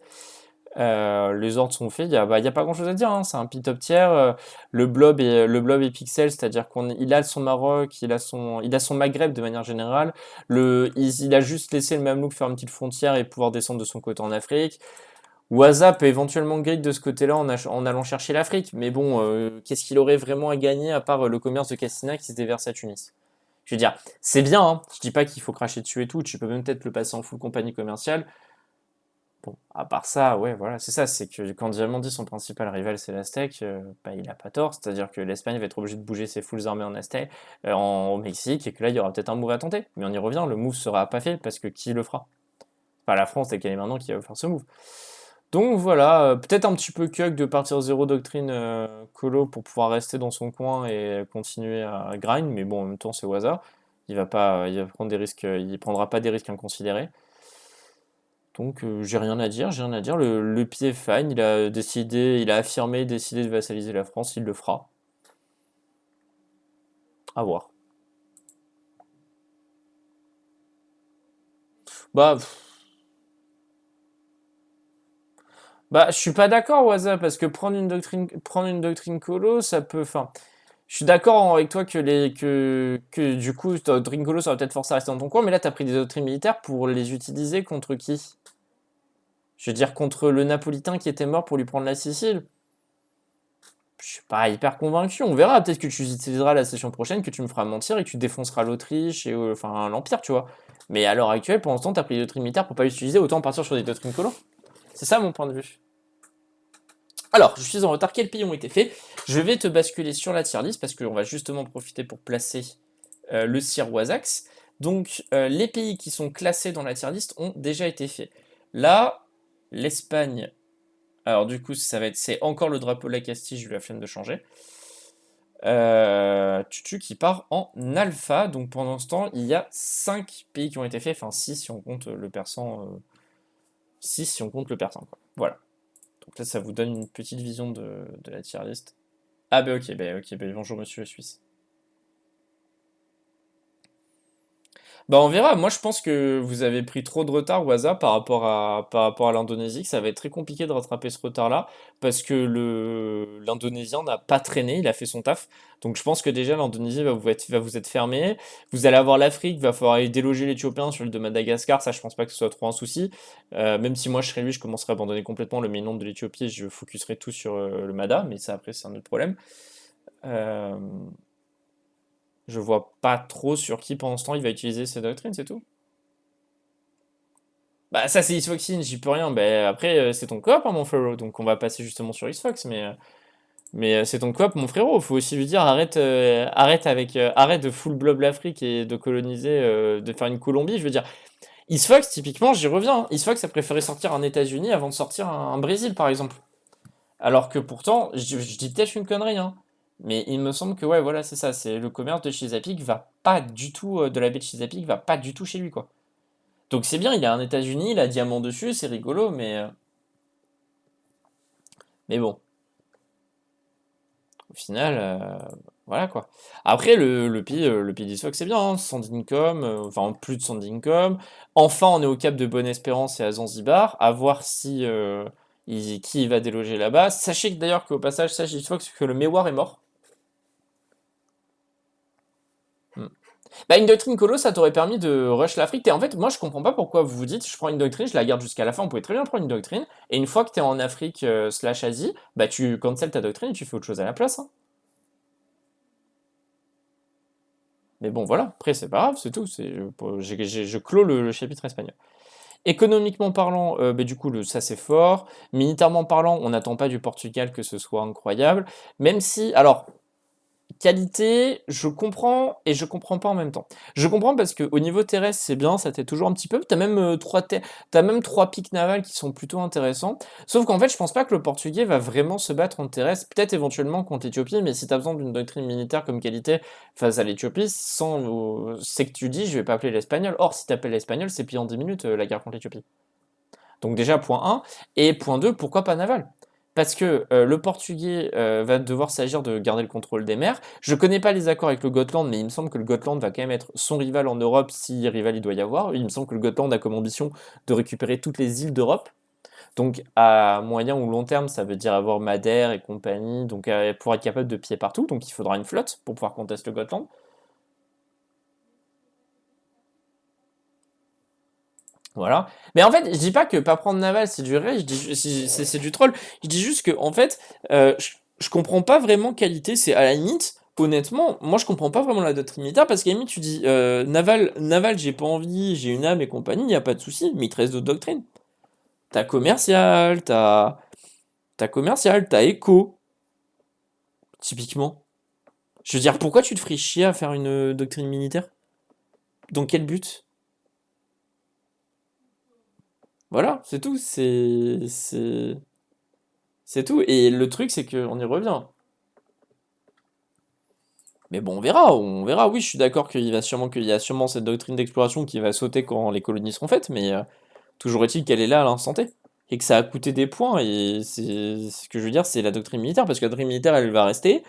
Speaker 1: Les ordres sont faits, y a pas grand chose à dire, hein. C'est un pit top tier. Le blob est pixel, c'est-à-dire qu'il a son Maroc, il a son Maghreb de manière générale. Il a juste laissé le Mamelouk faire une petite frontière et pouvoir descendre de son côté en Afrique. Waza peut éventuellement grid de ce côté-là en allant chercher l'Afrique, mais bon, qu'est-ce qu'il aurait vraiment à gagner à part le commerce de Cassina qui se déverse à Tunis? Je veux dire, c'est bien, hein. Je dis pas qu'il faut cracher dessus et tout, tu peux même peut-être le passer en full compagnie commerciale. Bon, à part ça, ouais, voilà, c'est ça, c'est que quand Diamandi, son principal rival, c'est l'Aztèque, bah, il a pas tort, c'est-à-dire que l'Espagne va être obligée de bouger ses full armées en Aztèque, au Mexique, et que là, il y aura peut-être un move à tenter. Mais on y revient, le move sera pas fait, parce que qui le fera? Enfin, la France, c'est qu'elle est maintenant qui va faire ce move. Donc voilà, peut-être un petit peu cuck de partir zéro doctrine colo pour pouvoir rester dans son coin et continuer à grind, mais bon, en même temps, c'est au hasard. Il va prendre des risques, il prendra pas des risques inconsidérés. Donc j'ai rien à dire. Le pied est fine, il a affirmé, décidé de vassaliser la France, il le fera. À voir. Bah, bah, je suis pas d'accord, Waza, parce que prendre une doctrine colo, ça peut, enfin, je suis d'accord avec toi que du coup, ta doctrine colo, ça va peut-être forcer à rester dans ton coin, mais là, t'as pris des doctrines militaires pour les utiliser contre qui? Je veux dire, contre le Napolitain qui était mort pour lui prendre la Sicile. Je suis pas hyper convaincu. On verra. Peut-être que tu utiliseras la session prochaine, que tu me feras mentir et que tu défonceras l'Autriche et enfin l'Empire, tu vois. Mais à l'heure actuelle, pour l'instant, t'as pris des doctrines militaires pour pas les utiliser. Autant partir sur des doctrines colo. C'est ça mon point de vue. Alors, je suis en retard. Quels pays ont été faits? Je vais te basculer sur la tier list parce qu'on va justement profiter pour placer le Sir Wazax. Donc, les pays qui sont classés dans la tier list ont déjà été faits. Là, l'Espagne. Alors du coup, c'est encore le drapeau de la Castille, j'ai eu la flemme de changer. Tutu qui part en alpha. Donc pendant ce temps, il y a 5 pays qui ont été faits. Enfin 6 si on compte le persan. 6 si on compte le persan, quoi. Voilà. Donc là, ça vous donne une petite vision de la tier list. Ah bah ok, bah, bonjour monsieur Suisse. Bah on verra. Moi je pense que vous avez pris trop de retard au hasard par rapport à l'Indonésie, que ça va être très compliqué de rattraper ce retard-là, parce que l'Indonésien n'a pas traîné, il a fait son taf. Donc je pense que déjà l'Indonésie va vous être fermée. Vous allez avoir l'Afrique, va falloir aller déloger l'Éthiopien sur l'île de Madagascar, ça je pense pas que ce soit trop un souci. Même si moi je serais lui, je commencerais à abandonner complètement le mainland de l'Éthiopie, et je focuserai tout sur le Mada, mais ça après c'est un autre problème. Euh, je vois pas trop sur qui pendant ce temps il va utiliser ces doctrines, c'est tout. Bah ça c'est Xfoxine, j'y peux rien. Bah après c'est ton coop hein, mon frérot, donc on va passer justement sur Xfox, mais c'est ton coop mon frérot, faut aussi lui dire arrête de full blob l'Afrique et de coloniser, de faire une Colombie, je veux dire. Xfox typiquement j'y reviens, hein. Xfox a préféré sortir un États-Unis avant de sortir un Brésil par exemple. Alors que pourtant, je dis peut-être une connerie, hein, mais il me semble que ouais voilà c'est ça, c'est le commerce de chez Zappik va pas du tout, de la baie de chez Zappik va pas du tout chez lui quoi. Donc c'est bien, il a un États-Unis, il a diamant dessus, c'est rigolo, mais bon, au final, voilà quoi. Après, le pays d'Isfox, c'est bien, hein, 100 d'income, enfin plus de 100 d'income. Enfin, on est au Cap de Bonne-Espérance et à Zanzibar, à voir si qui va déloger là-bas. Sachez que d'ailleurs qu'au passage, sache Isfox que le Mewar est mort. Hmm. Bah, une doctrine colo, ça t'aurait permis de rush l'Afrique. Et en fait, moi, je comprends pas pourquoi vous vous dites, je prends une doctrine, je la garde jusqu'à la fin. On pouvait très bien prendre une doctrine. Et une fois que t'es en Afrique slash Asie, bah, tu cancel ta doctrine et tu fais autre chose à la place, hein. Mais bon, voilà. Après, c'est pas grave, c'est tout. Je clôt le chapitre espagnol. Économiquement parlant, bah, du coup, ça c'est fort. Militairement parlant, on n'attend pas du Portugal que ce soit incroyable. Même si, alors, qualité, je comprends et je comprends pas en même temps. Je comprends parce que au niveau terrestre, c'est bien, ça t'aide toujours un petit peu. T'as même trois pics navals qui sont plutôt intéressants. Sauf qu'en fait, je pense pas que le Portugais va vraiment se battre en terrestre. Peut-être éventuellement contre l'Éthiopie, mais si t'as besoin d'une doctrine militaire comme qualité face à l'Éthiopie, c'est que tu dis, je vais pas appeler l'Espagnol. Or, si t'appelles l'Espagnol, c'est plié en 10 minutes la guerre contre l'Éthiopie. Donc déjà, point 1. Et point 2, pourquoi pas naval? Parce que le Portugais va devoir s'agir de garder le contrôle des mers. Je connais pas les accords avec le Gotland, mais il me semble que le Gotland va quand même être son rival en Europe si rival il doit y avoir. Il me semble que le Gotland a comme ambition de récupérer toutes les îles d'Europe. Donc à moyen ou long terme, ça veut dire avoir Madère et compagnie, donc pour être capable de piller partout. Donc il faudra une flotte pour pouvoir contester le Gotland. Voilà. Mais en fait, je dis pas que pas prendre naval c'est du rage, c'est du troll. Je dis juste que en fait, je comprends pas vraiment qualité. C'est à la limite, honnêtement, moi je comprends pas vraiment la doctrine militaire parce qu'à la limite tu dis naval, j'ai pas envie, j'ai une âme et compagnie, y a pas de souci. Mais il te reste d'autres doctrines. T'as éco, typiquement. Je veux dire, pourquoi tu te ferais chier à faire une doctrine militaire? Dans quel but? Voilà, c'est tout. C'est tout. Et le truc, c'est qu'on y revient. Mais bon, on verra. Oui, je suis d'accord qu'il y a sûrement cette doctrine d'exploration qui va sauter quand les colonies seront faites, mais toujours est-il qu'elle est là à l'instant T. Et que ça a coûté des points, et c'est ce que je veux dire, c'est la doctrine militaire, parce que la doctrine militaire, elle va rester.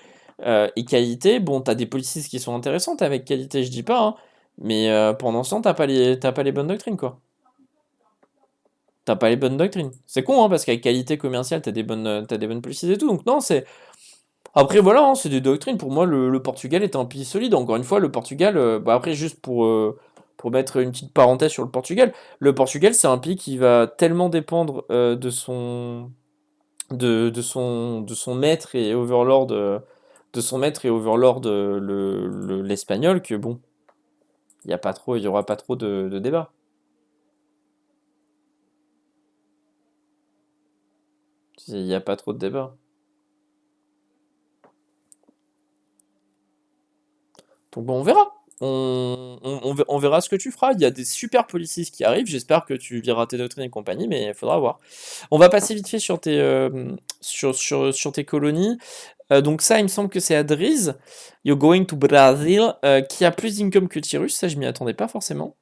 Speaker 1: Et qualité, bon, t'as des policies qui sont intéressantes avec qualité, je dis pas, hein, mais pendant ce temps, t'as pas les bonnes doctrines, quoi. T'as pas les bonnes doctrines. C'est con, hein, parce qu'avec qualité commerciale, t'as des bonnes policies et tout, donc non, c'est. Après, voilà, hein, c'est des doctrines. Pour moi, le Portugal est un pays solide. Encore une fois, le Portugal, bah après, juste pour mettre une petite parenthèse sur le Portugal, c'est un pays qui va tellement dépendre de son maître et overlord, l'espagnol, que bon, il y aura pas trop de débat. Il n'y a pas trop de débat. Donc bon, on verra.
Speaker 2: On verra ce que tu feras. Il y a des super policiers qui arrivent. J'espère que tu viras tes doctrines et compagnie, mais il faudra voir. On va passer vite fait sur sur tes colonies. Donc ça, il me semble que c'est Adriz. You're going to Brazil. Qui a plus d'income que Tyrus. Ça, je m'y attendais pas forcément.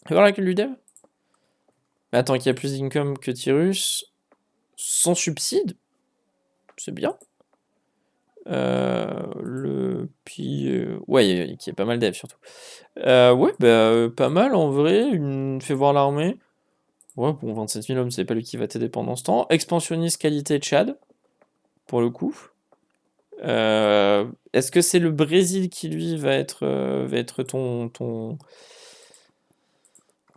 Speaker 2: Tu voir laquelle du dev. Mais attends, qui a plus d'income que Tyrus sans subside. C'est bien. Ouais, qui est pas mal dev surtout. Ouais, bah, pas mal en vrai. Fais voir l'armée. Ouais, bon, 27 000 hommes, c'est pas lui qui va t'aider pendant ce temps. Expansionniste qualité Tchad, pour le coup. Est-ce que c'est le Brésil qui, lui, va être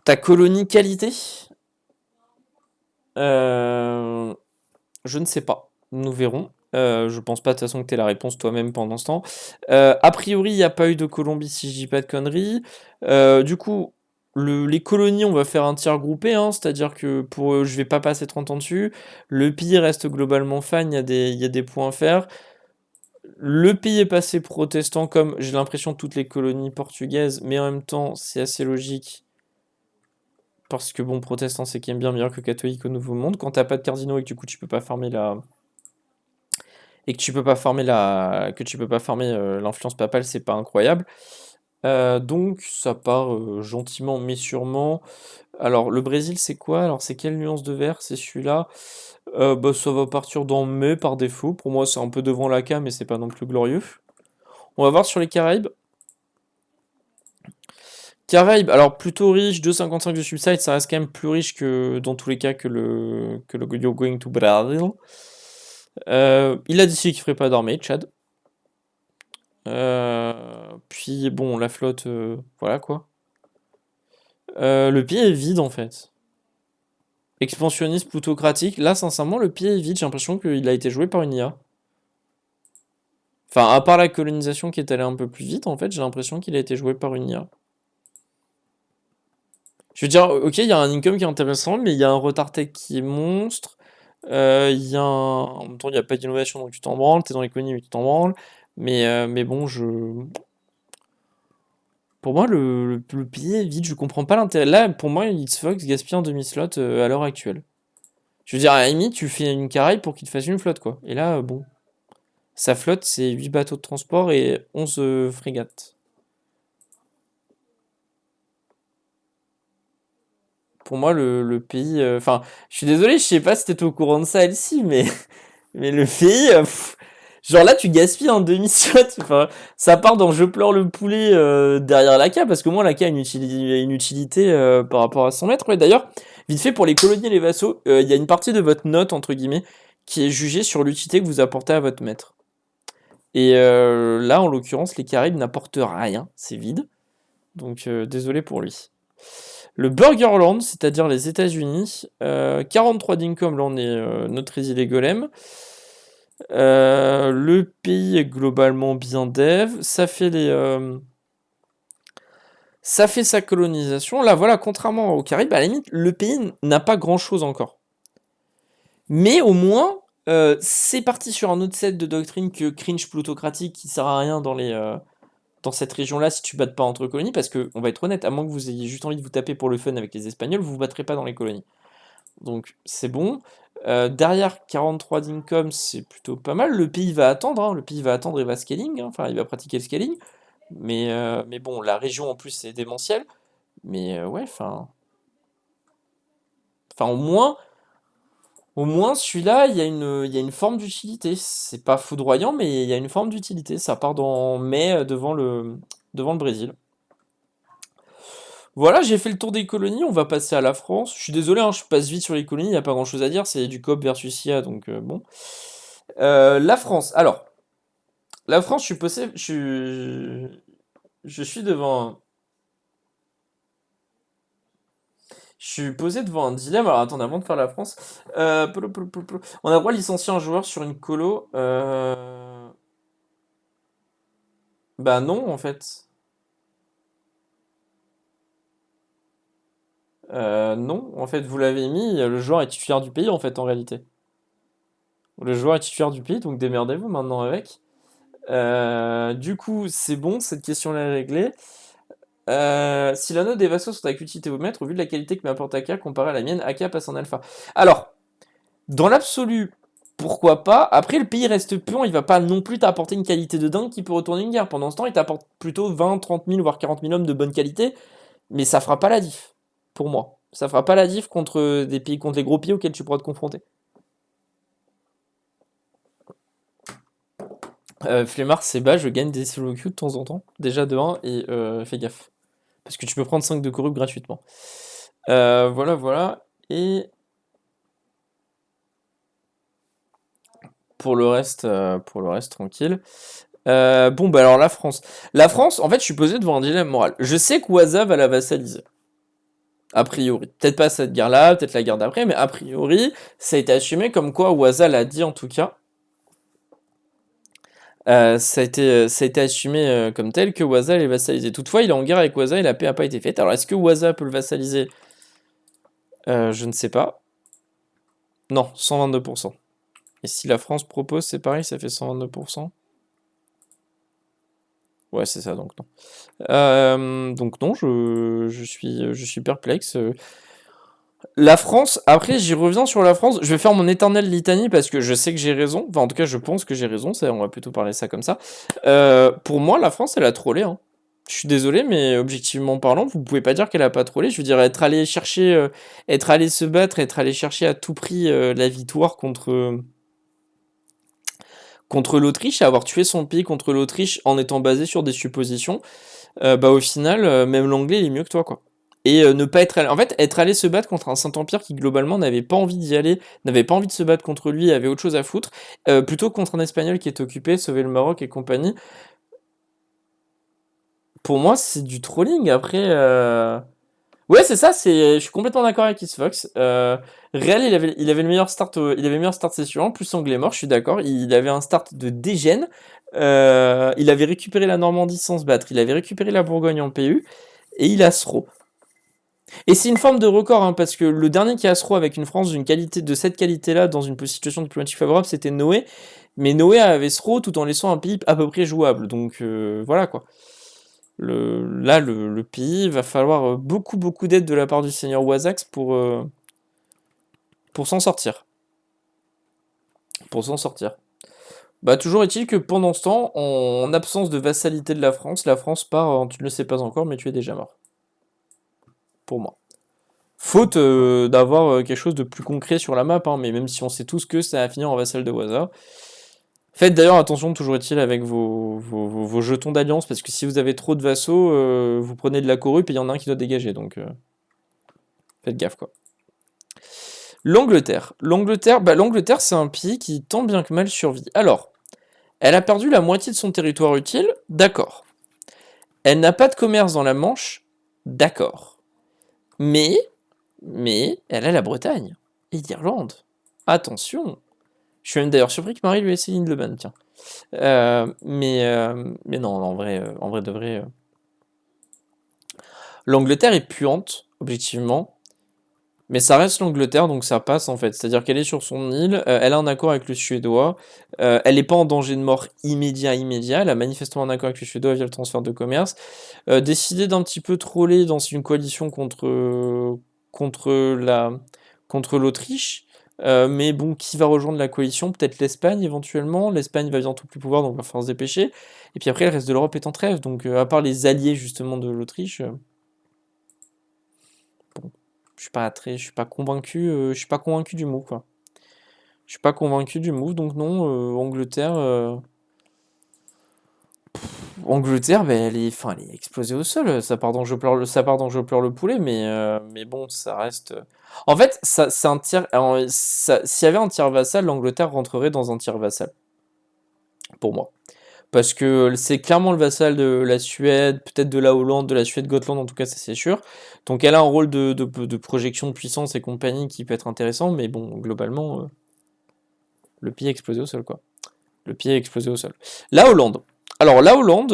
Speaker 2: ta colonie qualité? Euh, je ne sais pas. Nous verrons. Je pense pas de toute façon que tu aies la réponse toi-même pendant ce temps. A priori, il n'y a pas eu de Colombie si je dis pas de conneries. Du coup, les colonies, on va faire un tir groupé, hein, c'est-à-dire que je vais pas passer 30 ans dessus. Le pays reste globalement fan, il y a des points à faire. Le pays est passé protestant comme j'ai l'impression toutes les colonies portugaises, mais en même temps, c'est assez logique. Parce que bon, protestant, c'est quand même bien meilleur que catholique au Nouveau Monde. Quand t'as pas de cardinaux et que du coup tu peux pas farmer que tu peux pas farmer l'influence papale, c'est pas incroyable. Donc ça part gentiment mais sûrement. Alors le Brésil c'est quoi? Alors c'est quelle nuance de vert? C'est celui-là. Bah ça va partir dans mai par défaut. Pour moi c'est un peu devant la mais c'est pas non plus glorieux. On va voir sur les Caraïbes. Caraïbes, alors plutôt riche, 2,55 de subside, ça reste quand même plus riche que dans tous les cas que le You're Going to Brazil. Il a décidé qu'il ferait pas d'armée, Tchad. Puis bon, la flotte, voilà quoi. Le pied est vide en fait. Expansionniste plutocratique. Là, sincèrement, le pied est vide. J'ai l'impression qu'il a été joué par une IA. Enfin, à part la colonisation qui est allée un peu plus vite, en fait, j'ai l'impression qu'il a été joué par une IA. Je veux dire, ok, il y a un income qui est intéressant, mais il y a un retard tech qui est monstre. En même temps, il n'y a pas d'innovation, donc tu t'en branles. T'es dans l'économie, mais tu t'en branles. Mais bon, pour moi, le pays est vide. Je comprends pas l'intérêt. Là, pour moi, Xfox gaspille un demi-slot à l'heure actuelle. Je veux dire, à la limite, tu fais une caraïbe pour qu'il te fasse une flotte, quoi. Et là, bon. Sa flotte, c'est 8 bateaux de transport et 11 frégates. Pour moi, le pays. Enfin, je suis désolé, je sais pas si t'étais au courant de ça, Elsie, mais, mais le pays. Genre là, tu gaspilles un demi-slot. Enfin, ça part dans je pleure le poulet derrière l'AK, parce que moi, l'AK a une utilité par rapport à son maître. Ouais, d'ailleurs, vite fait, pour les colonies et les vassaux, il y a une partie de votre note, entre guillemets, qui est jugée sur l'utilité que vous apportez à votre maître. Et là, en l'occurrence, les Caraïbes n'apportent rien, c'est vide. Donc désolé pour lui. Le Burgerland, c'est-à-dire les États-Unis, 43 d'income, là on est notre île des golems. Le pays est globalement bien dev. Ça fait sa colonisation. Là, voilà, contrairement aux Caraïbes, à la limite, le pays n'a pas grand-chose encore. Mais au moins, c'est parti sur un autre set de doctrines que cringe plutocratique qui sert à rien dans cette région-là si tu battes pas entre colonies, parce que, on va être honnête, à moins que vous ayez juste envie de vous taper pour le fun avec les Espagnols, vous vous battrez pas dans les colonies. Donc c'est bon. Derrière 43 d'income, c'est plutôt pas mal. Le pays va attendre, hein. Le pays va attendre et va scaling, hein. Enfin il va pratiquer le scaling. Mais bon, la région en plus c'est démentiel. Mais ouais, enfin au moins celui-là, il y a une forme d'utilité. C'est pas foudroyant, mais il y a une forme d'utilité. Ça part dans mai devant le Brésil. Voilà, j'ai fait le tour des colonies, on va passer à la France. Je suis désolé, hein, je passe vite sur les colonies, il n'y a pas grand-chose à dire, c'est du COP versus IA, donc bon. La France, alors, la France, je suis devant je suis posé devant un dilemme. Alors attendez, avant de faire la France, on a le droit de licencier un joueur sur une colo. Bah non, en fait. Non, en fait, vous l'avez mis, le joueur est titulaire du pays, en fait, en réalité. Le joueur est titulaire du pays, donc démerdez-vous maintenant avec. Du coup, c'est bon, cette question-là est réglée. Si l'anneau des vassaux sont avec utilité au maître, au vu de la qualité que m'apporte Aka comparé à la mienne, Aka passe en alpha. Alors, dans l'absolu, pourquoi pas? Après, le pays reste pion, il va pas non plus t'apporter une qualité de dingue qui peut retourner une guerre. Pendant ce temps, il t'apporte plutôt 20, 30 000, voire 40 000 hommes de bonne qualité, mais ça fera pas la diff, pour moi. Ça fera pas la diff contre des pays, contre les gros pays auxquels tu pourras te confronter. Flemmard, c'est bas, je gagne des solo queues de temps en temps, déjà de 1, et fais gaffe. Parce que tu peux prendre 5 de corrupt gratuitement. Voilà, voilà. Et pour le reste, tranquille. Bon, bah alors la France. La France, en fait, je suis posé devant un dilemme moral. Je sais que Waza va la vassaliser. A priori. Peut-être pas cette guerre-là, peut-être la guerre d'après, mais a priori, ça a été assumé comme quoi Waza l'a dit en tout cas. Ça a été assumé comme tel que Waza allait vassaliser. Toutefois, il est en guerre avec Waza et la paix n'a pas été faite. Alors, est-ce que Waza peut le vassaliser? Je ne sais pas. Non, 122%. Et si la France propose, c'est pareil, ça fait 122%. Ouais, c'est ça, donc non. Donc non, je suis perplexe. La France, après j'y reviens sur la France, je vais faire mon éternelle litanie parce que je sais que j'ai raison, enfin en tout cas je pense que j'ai raison, on va plutôt parler ça comme ça. Pour moi la France elle a trollé, hein. Je suis désolé mais objectivement parlant, vous pouvez pas dire qu'elle a pas trollé, je veux dire être allé chercher, être allé se battre, être allé chercher à tout prix la victoire contre l'Autriche, avoir tué son pays contre l'Autriche en étant basé sur des suppositions, bah au final, même l'anglais il est mieux que toi, quoi. Et ne pas être allé... En fait, être allé se battre contre un Saint-Empire qui globalement n'avait pas envie d'y aller, n'avait pas envie de se battre contre lui, avait autre chose à foutre, plutôt que contre un Espagnol qui est occupé, sauver le Maroc et compagnie. Pour moi, c'est du trolling. Après, ouais, c'est ça. Je suis complètement d'accord avec Xfox. Real, il avait le meilleur start, il avait le meilleur start session. Plus anglais mort, je suis d'accord. Il avait un start de dégène. Il avait récupéré la Normandie sans se battre. Il avait récupéré la Bourgogne en PU et il a Sro. Et c'est une forme de record, hein, parce que le dernier qui a Sro avec une France de cette qualité-là, dans une situation diplomatique favorable, c'était Noé. Mais Noé avait Sro tout en laissant un pays à peu près jouable. Donc voilà quoi. Là, le pays va falloir beaucoup, beaucoup d'aide de la part du seigneur Wazax pour s'en sortir. Pour s'en sortir. Bah, toujours est-il que pendant ce temps, en absence de vassalité de la France part tu ne le sais pas encore, mais tu es déjà mort. Pour moi. Faute d'avoir quelque chose de plus concret sur la map, hein, mais même si on sait tous que ça va finir en vassal de Waza. Faites d'ailleurs attention, toujours est-il, avec vos jetons d'alliance, parce que si vous avez trop de vassaux, vous prenez de la corrupe et il y en a un qui doit dégager, donc faites gaffe, quoi. L'Angleterre. L'Angleterre, c'est un pays qui tant bien que mal survit. Alors, elle a perdu la moitié de son territoire utile, d'accord. Elle n'a pas de commerce dans la Manche, d'accord. Mais elle a la Bretagne et l'Irlande. Attention. Je suis même d'ailleurs surpris que Marie lui ait essayé le ban, tiens. Mais non, en vrai de vrai. L'Angleterre est puante, objectivement. Mais ça reste l'Angleterre, donc ça passe en fait. C'est-à-dire qu'elle est sur son île, elle a un accord avec le Suédois, elle n'est pas en danger de mort immédiat. Elle a manifestement un accord avec le Suédois via le transfert de commerce. Décidé d'un petit peu troller dans une coalition contre l'Autriche. Mais bon, qui va rejoindre la coalition? Peut-être l'Espagne éventuellement. L'Espagne va bientôt plus pouvoir, donc va falloir se dépêcher. Et puis après, le reste de l'Europe est en trêve. Donc à part les alliés justement de l'Autriche, bon, je suis pas convaincu, je suis pas convaincu du move, quoi. Je suis pas convaincu du move, donc non, Angleterre. Angleterre, ben, elle est explosée au sol. Ça part dans Je pleure le poulet, mais bon, ça reste. En fait, ça, c'est un tir. S'il y avait un tir vassal, l'Angleterre rentrerait dans un tir vassal, pour moi. Parce que c'est clairement le vassal de la Suède, peut-être de la Hollande, de la Suède-Gotland, en tout cas, ça c'est sûr. Donc elle a un rôle de projection de puissance et compagnie qui peut être intéressant, mais bon, globalement, le pied a explosé au sol, quoi. Le pied a explosé au sol. La Hollande. Alors la Hollande,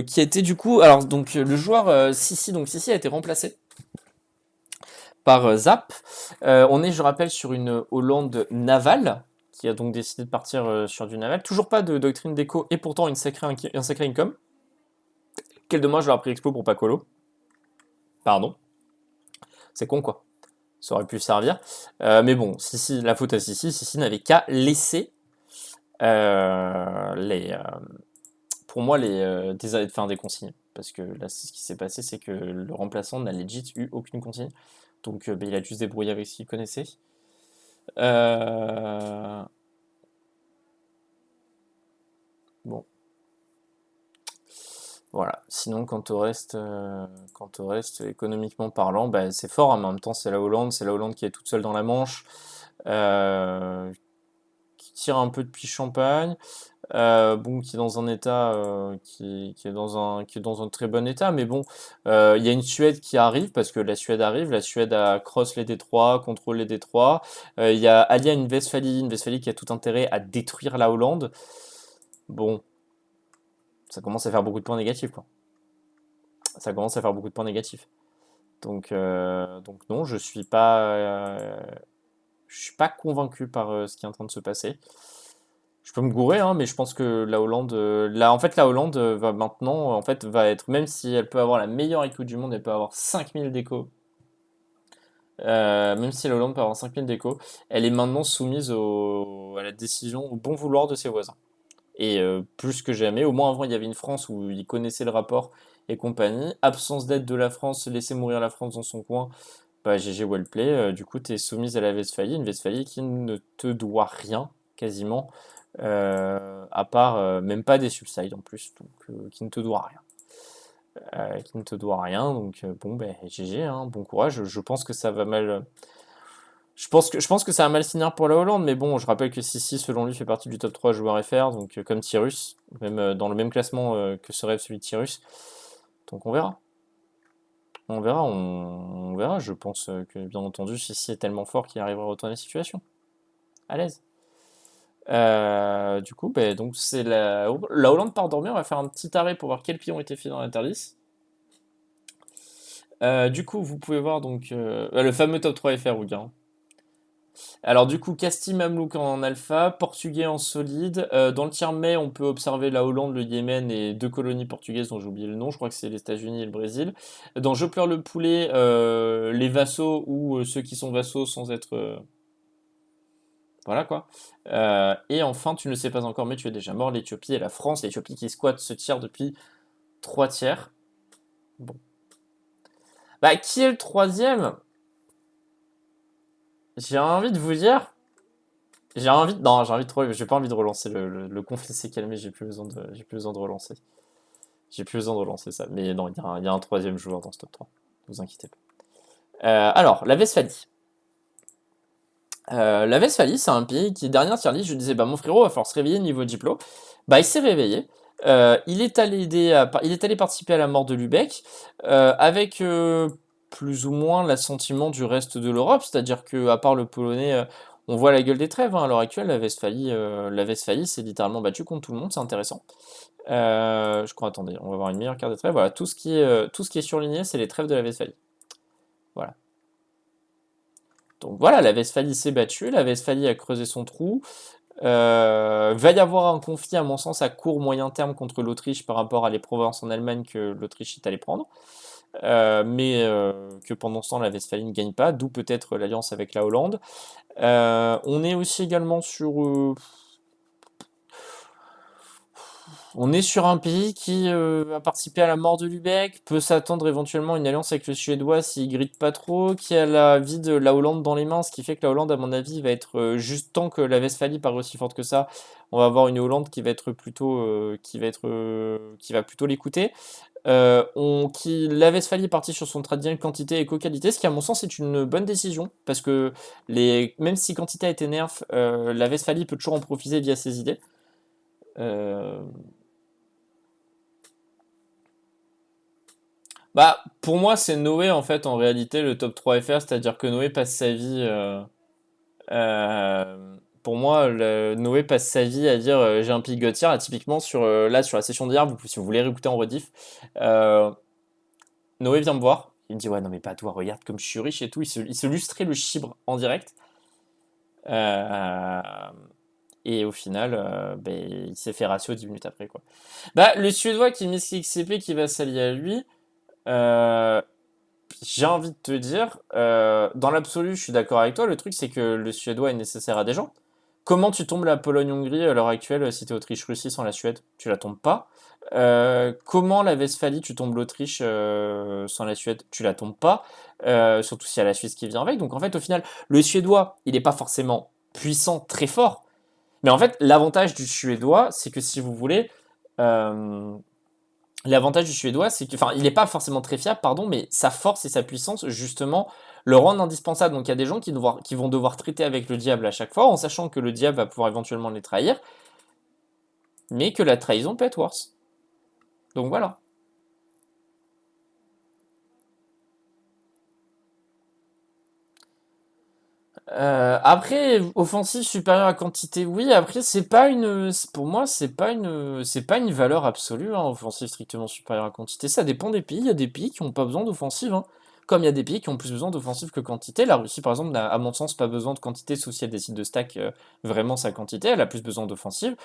Speaker 2: qui a été du coup, alors donc le joueur Sissi, donc Sissi a été remplacé par Zap. On est, je rappelle, sur une Hollande navale,
Speaker 1: qui a donc décidé de partir sur du naval. Toujours pas de doctrine d'éco et pourtant un sacré income. Quel dommage d'avoir pris Expo pour pas Colo. Pardon. C'est con quoi. Ça aurait pu servir. Mais bon, Sissi, la faute à Sissi. Sissi n'avait qu'à laisser pour moi des consignes. Parce que là, ce qui s'est passé, c'est que le remplaçant n'a legit eu aucune consigne. Donc il a dû se débrouiller avec ce qu'il connaissait. Bon. Voilà. Sinon, quant au reste, économiquement parlant, bah, c'est fort, hein, mais en même temps, c'est la Hollande. C'est la Hollande qui est toute seule dans la Manche, qui tire un peu depuis Champagne, bon, qui est dans un état, qui est dans un très bon état, mais bon, il y a une Suède qui arrive, parce que la Suède arrive. La Suède cross les détroits, contrôle les détroits. Il y a allié à une Westphalie qui a tout intérêt à détruire la Hollande. Bon, ça commence à faire beaucoup de points négatifs, quoi. Ça commence à faire beaucoup de points négatifs. Donc non, je suis pas convaincu par ce qui est en train de se passer. Je peux me gourer, hein, mais je pense que la Hollande, en fait, la Hollande va maintenant, en fait, va être, même si elle peut avoir la meilleure écho du monde, elle peut avoir 5000 décos. Même si la Hollande peut avoir 5000 décos, elle est maintenant soumise à la décision, au bon vouloir de ses voisins. Et plus que jamais, au moins avant il y avait une France où ils connaissaient le rapport et compagnie. Absence d'aide de la France, laisser mourir la France dans son coin, bah GG Wellplay, du coup tu es soumise à la Westphalie, une Westphalie qui ne te doit rien quasiment, à part même pas des subsides en plus, donc qui ne te doit rien. Qui ne te doit rien, donc bon ben GG, hein, bon courage, je pense que ça va mal. Je pense que ça va mal finir pour la Hollande, mais bon, je rappelle que Sissi, selon lui, fait partie du top 3 joueurs FR, donc comme Tyrus, même dans le même classement que serait celui de Tyrus. Donc on verra. On verra. Je pense que, bien entendu, Sissi est tellement fort qu'il arrivera à retourner la situation. À l'aise. Du coup, ben, donc c'est la Hollande part dormir. On va faire un petit arrêt pour voir quels pions étaient faits dans l'interdit. Du coup, vous pouvez voir donc le fameux top 3 FR, Ouga. Alors du coup, Castille Mamelouk en alpha, portugais en solide. Dans le tiers mai, on peut observer la Hollande, le Yémen et deux colonies portugaises dont j'ai oublié le nom. Je crois que c'est les États-Unis et le Brésil. Dans Je pleure le poulet, les vassaux ou ceux qui sont vassaux sans être... voilà quoi. Et enfin, tu ne le sais pas encore, mais tu es déjà mort, l'Éthiopie et la France. L'Éthiopie qui squatte ce tiers depuis 3 tiers. Bon. Bah, qui est le troisième? J'ai envie de vous dire... Non, j'ai envie de j'ai pas envie de relancer le conflit s'est calmé, j'ai plus besoin de relancer. J'ai plus besoin de relancer ça. Mais non, il y a un troisième joueur dans ce top 3. Ne vous inquiétez pas. Alors, la Westphalie. La Westphalie, c'est un pays qui, dernière tier list, je disais, bah mon frérot va falloir se réveiller niveau Diplo. Bah il s'est réveillé. Il est allé participer à la mort de Lübeck avec plus ou moins l'assentiment du reste de l'Europe, c'est-à-dire que à part le Polonais, on voit la gueule des trêves, hein. À l'heure actuelle, la Westphalie s'est littéralement battue contre tout le monde, c'est intéressant. Je crois, attendez, on va voir une meilleure carte des trêves. Voilà, tout ce qui est surligné, c'est les trêves de la Westphalie. Voilà. Donc voilà, la Westphalie s'est battue, la Westphalie a creusé son trou. Va y avoir un conflit, à mon sens, à court moyen terme contre l'Autriche par rapport à les provinces en Allemagne que l'Autriche est allée prendre. Mais que pendant ce temps, la Westphalie ne gagne pas, d'où peut-être l'alliance avec la Hollande. On est aussi également on est sur un pays qui a participé à la mort de Lübeck, peut s'attendre éventuellement à une alliance avec le Suédois s'il grite pas trop, qui a la vie de la Hollande dans les mains, ce qui fait que la Hollande, à mon avis, va être juste tant que la Westphalie paraît aussi forte que ça, on va avoir une Hollande qui va être plutôt, qui va plutôt l'écouter. La Westphalie est partie sur son traditionnel quantité et qualité, ce qui à mon sens est une bonne décision, parce que même si quantité a été nerf, la Westphalie peut toujours en profiter via ses idées. Euh, Bah, pour moi, c'est Noé en fait, en réalité, le top 3 FR, c'est-à-dire que Noé passe sa vie. Pour moi, Noé passe sa vie à dire j'ai un pic Gauthier, là, typiquement là, sur la session d'hier, si vous voulez réécouter en rediff, euh, Noé vient me voir, il me dit ouais, non, mais pas toi, regarde comme je suis riche et tout, il se lustrait le chibre en direct. Euh, Et au final, il s'est fait ratio 10 minutes après, quoi. Bah, le Suédois qui mise XCP qui va s'allier à lui, euh, j'ai envie de te dire, dans l'absolu, je suis d'accord avec toi. Le truc, c'est que le Suédois est nécessaire à des gens. Comment tu tombes la Pologne-Hongrie à l'heure actuelle si t'es Autriche-Russie sans la Suède? Tu la tombes pas. Comment la Westphalie, tu tombes l'Autriche sans la Suède? Tu la tombes pas. Surtout s'il y a la Suisse qui vient avec. Donc en fait, au final, le Suédois, il n'est pas forcément puissant, très fort. Mais en fait, l'avantage du Suédois, c'est que si vous voulez, euh, l'avantage du Suédois, c'est que, enfin, il n'est pas forcément très fiable, pardon, mais sa force et sa puissance, justement, le rendent indispensable. Donc il y a des gens qui vont devoir traiter avec le diable à chaque fois, en sachant que le diable va pouvoir éventuellement les trahir, mais que la trahison peut être worse. Donc voilà. Après, offensive supérieure à quantité, oui. Après, pour moi, c'est pas une valeur absolue, hein, offensive strictement supérieure à quantité. Ça dépend des pays. Il y a des pays qui n'ont pas besoin d'offensive, hein. Comme il y a des pays qui ont plus besoin d'offensive que quantité. La Russie, par exemple, n'a, à mon sens, pas besoin de quantité, sauf si elle décide de stack vraiment sa quantité. Elle a plus besoin d'offensive.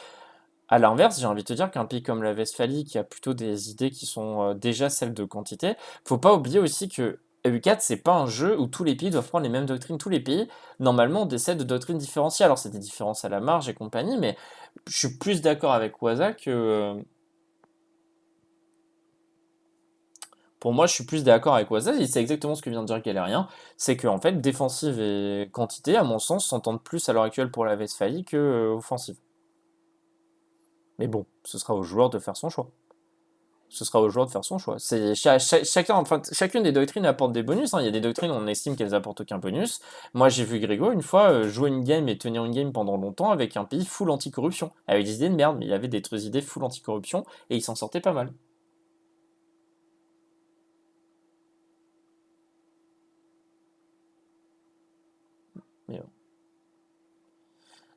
Speaker 1: À l'inverse, j'ai envie de te dire qu'un pays comme la Westphalie, qui a plutôt des idées qui sont déjà celles de quantité, faut pas oublier aussi que EU4, c'est pas un jeu où tous les pays doivent prendre les mêmes doctrines. Tous les pays, normalement, décèdent de doctrines différenciées. Alors, c'est des différences à la marge et compagnie, mais je suis plus d'accord avec Waza que. Pour moi, je suis plus d'accord avec Waza, et c'est exactement ce que vient de dire Galérien. C'est que, en fait, défensive et quantité, à mon sens, s'entendent plus à l'heure actuelle pour la Westphalie que offensive. Mais bon, ce sera au joueur de faire son choix. Ce sera au joueur de faire son choix. Chacun, enfin, chacune des doctrines apporte des bonus, hein. Il y a des doctrines où on estime qu'elles apportent aucun bonus. Moi, j'ai vu Grégo une fois jouer une game et tenir une game pendant longtemps avec un pays full anticorruption. Avec des idées de merde, mais il avait des idées full anticorruption et il s'en sortait pas mal. Mais,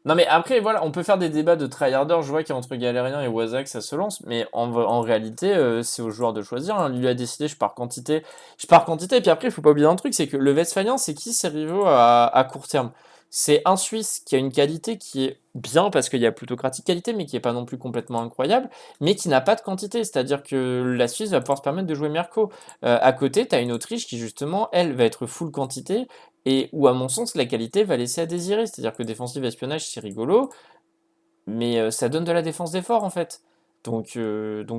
Speaker 1: non mais après voilà, on peut faire des débats de tryharders, je vois qu'entre Galérien et Wazak ça se lance, mais en réalité c'est au joueur de choisir, hein. Lui a décidé je pars quantité, et puis après il faut pas oublier un truc, c'est que le Westphalien c'est qui ses rivaux à court terme? C'est un Suisse qui a une qualité qui est bien parce qu'il y a plutocratique qualité, mais qui est pas non plus complètement incroyable, mais qui n'a pas de quantité, c'est-à-dire que la Suisse va pouvoir se permettre de jouer Merco. À côté, tu as une Autriche qui justement, elle, va être full quantité, et où, à mon sens, la qualité va laisser à désirer. C'est-à-dire que défensive espionnage, c'est rigolo, mais ça donne de la défense d'effort, en fait. Donc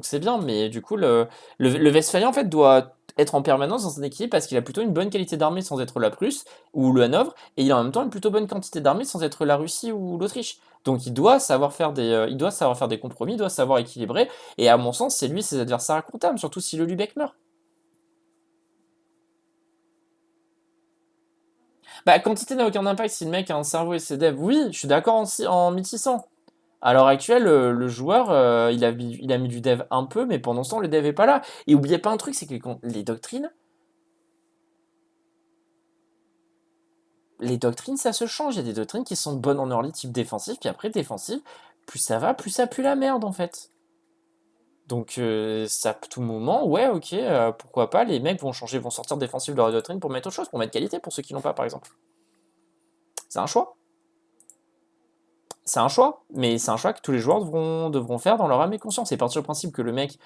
Speaker 1: c'est bien, mais du coup, le Westphalien, en fait, doit être en permanence dans son équipe parce qu'il a plutôt une bonne qualité d'armée sans être la Prusse ou le Hanovre, et il a en même temps une plutôt bonne quantité d'armée sans être la Russie ou l'Autriche. Donc il doit savoir faire des compromis, il doit savoir équilibrer, et à mon sens, c'est lui ses adversaires à court terme, surtout si le Lubeck meurt. Bah, quantité n'a aucun impact si le mec a un cerveau et ses devs. Oui, je suis d'accord en 1600. À l'heure actuelle, le joueur, il a mis du dev un peu, mais pendant ce temps, le dev est pas là. Et oubliez pas un truc, c'est que les doctrines, ça se change. Il y a des doctrines qui sont bonnes en early type défensif, puis après défensif, plus ça va, plus ça pue la merde en fait. Donc ça, à tout moment, ouais, ok, pourquoi pas, les mecs vont changer, vont sortir défensif de leur doctrine pour mettre autre chose, pour mettre qualité pour ceux qui l'ont pas, par exemple. C'est un choix. C'est un choix, mais c'est un choix que tous les joueurs devront faire dans leur âme et conscience. C'est partir du principe que le mec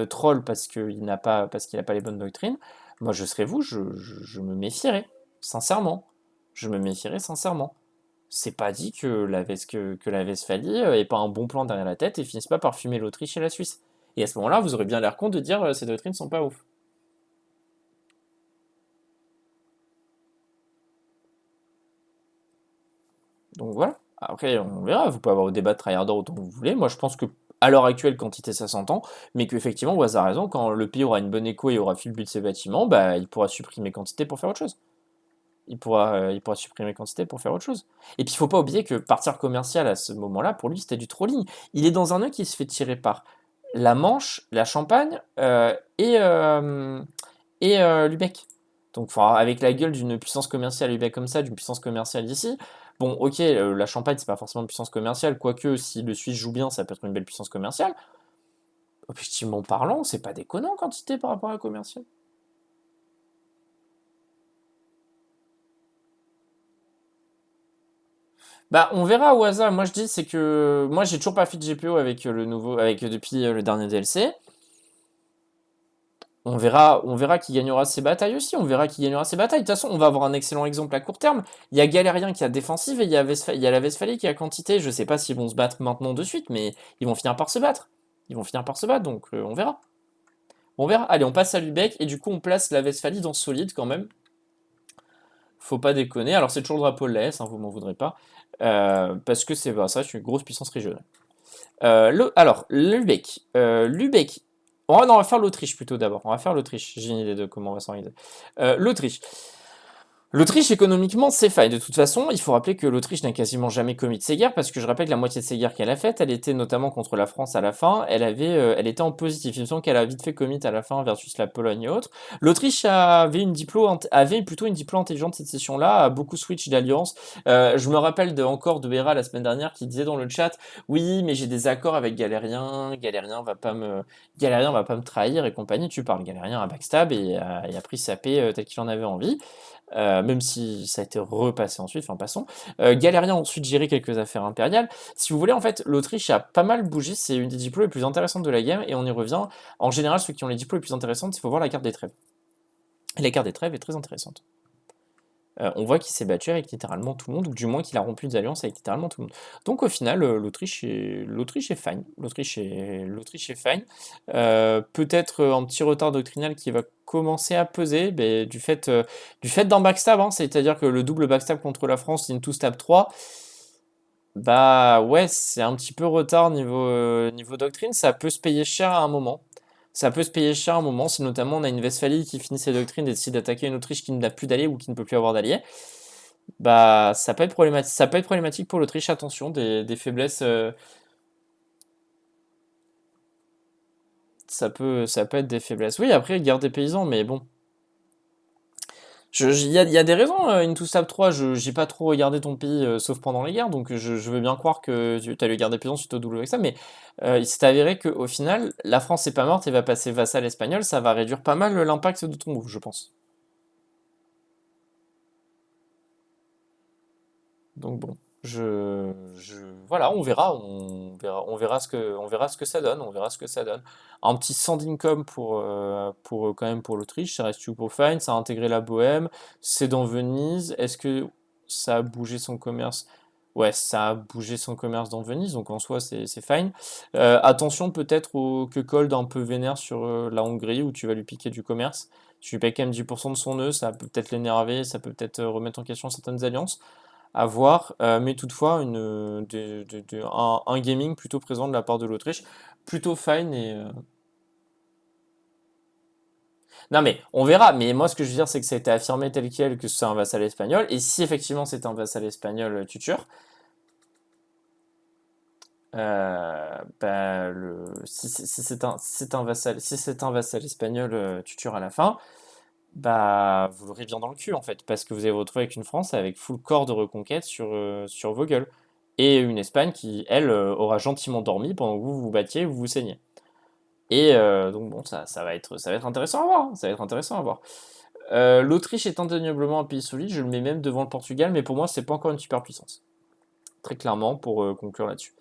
Speaker 1: troll parce qu'il n'a pas les bonnes doctrines. Moi, je serais vous, je me méfierais, sincèrement. Je me méfierais sincèrement. C'est pas dit que la Westphalie ait pas un bon plan derrière la tête et finisse pas par fumer l'Autriche et la Suisse. Et à ce moment-là, vous aurez bien l'air con de dire ces doctrines sont pas ouf. Donc voilà. Après, on verra. Vous pouvez avoir au débat de tryharders autant que vous voulez. Moi, je pense que à l'heure actuelle, quantité, ça s'entend, mais qu'effectivement, Waz a raison. Quand le pays aura une bonne écho et aura fait le but de ses bâtiments, bah, il pourra supprimer quantité pour faire autre chose. Il pourra supprimer quantité pour faire autre chose. Et puis, il faut pas oublier que partir commercial à ce moment-là, pour lui, c'était du trolling. Il est dans un nœud qui se fait tirer par la Manche, la Champagne et Lubeck. Donc, enfin, avec la gueule d'une puissance commerciale Lubeck comme ça, d'une puissance commerciale ici, bon, ok, la Champagne, c'est pas forcément une puissance commerciale, quoique si le Suisse joue bien, ça peut être une belle puissance commerciale. Objectivement parlant, c'est pas déconnant en quantité par rapport à la commerciale. Bah, on verra au hasard. Moi, je dis, c'est que moi, j'ai toujours pas fait de GPO avec le nouveau, avec depuis le dernier DLC. On verra qui gagnera ses batailles aussi. On verra qui gagnera ses batailles. De toute façon, on va avoir un excellent exemple à court terme. Il y a Galérien qui a défensive et il y a la Westphalie qui a quantité. Je sais pas s'ils vont se battre maintenant de suite, mais ils vont finir par se battre. Ils vont finir par se battre, donc on verra. On verra. Allez, on passe à Lubeck et du coup, on place la Westphalie dans solide quand même. Faut pas déconner. Alors, c'est toujours le drapeau de la S, hein, vous m'en voudrez pas. Parce que c'est bah, ça, c'est une grosse puissance régionale. Alors, Lubeck. Lubeck. Non, on va faire l'Autriche plutôt d'abord. On va faire l'Autriche. J'ai une idée de comment on va s'organiser. L'Autriche. L'Autriche, économiquement, c'est faille. De toute façon, il faut rappeler que l'Autriche n'a quasiment jamais commis de ses guerres, parce que je rappelle que la moitié de ses guerres qu'elle a faites, elle était notamment contre la France à la fin. Elle était en positif. Il me semble qu'elle a vite fait commit à la fin versus la Pologne et autres. L'Autriche avait plutôt une diplo intelligente cette session-là, a beaucoup switch d'alliance. Je me rappelle encore de Hera la semaine dernière qui disait dans le chat, oui, mais j'ai des accords avec Galérien, Galérien va pas me trahir et compagnie. Tu parles, Galérien a backstab et a pris sa paix tel qu'il en avait envie. Même si ça a été repassé ensuite, enfin passons. Galérien a ensuite géré quelques affaires impériales. Si vous voulez, en fait, l'Autriche a pas mal bougé, c'est une des diplômes les plus intéressantes de la game, et on y revient. En général, ceux qui ont les diplômes les plus intéressantes, il faut voir la carte des trêves. Et la carte des trêves est très intéressante. On voit qu'il s'est battu avec littéralement tout le monde, ou du moins qu'il a rompu des alliances avec littéralement tout le monde. Donc au final, l'Autriche est fine. L'Autriche est fine. Peut-être un petit retard doctrinal qui va commencer à peser du fait d'un backstab, hein, c'est-à-dire que le double backstab contre la France, into stab 3, bah ouais, c'est un petit peu retard niveau doctrine, ça peut se payer cher à un moment. Ça peut se payer cher à un moment, si notamment on a une Westphalie qui finit ses doctrines et décide d'attaquer une Autriche qui n'a plus d'alliés ou qui ne peut plus avoir d'alliés. Bah, ça peut être problématique pour l'Autriche, attention, des faiblesses, ça peut être des faiblesses. Oui, après, guerre des paysans, mais bon. Il y a des raisons, Into Stab 3, j'ai pas trop regardé ton pays, sauf pendant les guerres, donc je veux bien croire que tu as eu guerre des paysans suite au double avec ça, mais il s'est avéré qu'au final, la France est pas morte et va passer vassal espagnol, ça va réduire pas mal l'impact de ton move, je pense. Donc bon, voilà, on verra ce que ça donne, on verra ce que ça donne. Un petit Sandinkom quand même pour l'Autriche, ça reste super fine, ça a intégré la Bohème, c'est dans Venise. Est-ce que ça a bougé son commerce? Ouais, ça a bougé son commerce dans Venise, donc en soi c'est fine. Attention peut-être au que cold un peu vénère sur la Hongrie où tu vas lui piquer du commerce. Tu lui payes quand même 10% de son nœud, ça peut peut-être l'énerver, ça peut peut-être remettre en question certaines alliances à voir, mais toutefois un gaming plutôt présent de la part de l'Autriche, plutôt fine non mais on verra, mais moi ce que je veux dire c'est que ça a été affirmé tel quel que c'est un vassal espagnol, et si effectivement c'est un vassal espagnol tutur, bah, si c'est un vassal espagnol tutur à la fin, bah vous l'aurez bien dans le cul en fait, parce que vous allez vous retrouver avec une France avec full corps de reconquête sur vos gueules. Et une Espagne qui, elle, aura gentiment dormi pendant que vous vous battiez, vous vous saignez. Et donc bon, ça va être intéressant à voir, hein, ça va être intéressant à voir. L'Autriche est indéniablement un pays solide, je le mets même devant le Portugal, mais pour moi, c'est pas encore une superpuissance. Très clairement, pour conclure là-dessus.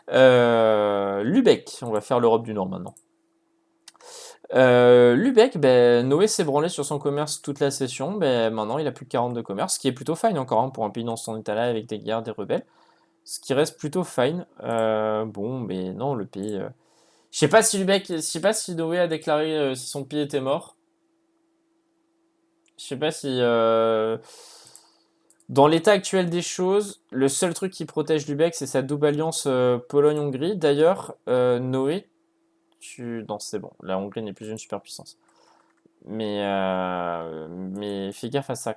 Speaker 1: Lubeck, on va faire l'Europe du Nord maintenant. Lubeck, ben, Noé s'est branlé sur son commerce toute la session, ben, maintenant il a plus que 40 de commerce, ce qui est plutôt fine encore hein, pour un pays dans son état-là avec des guerres, des rebelles. Ce qui reste plutôt fine. Bon, mais non, le pays. Je sais pas si Noé a déclaré si son pays était mort. Je sais pas si. Dans l'état actuel des choses, le seul truc qui protège Lubeck, c'est sa double alliance Pologne-Hongrie. D'ailleurs, Noé, non, c'est bon. La Hongrie n'est plus une superpuissance. Mais fais gaffe à ça.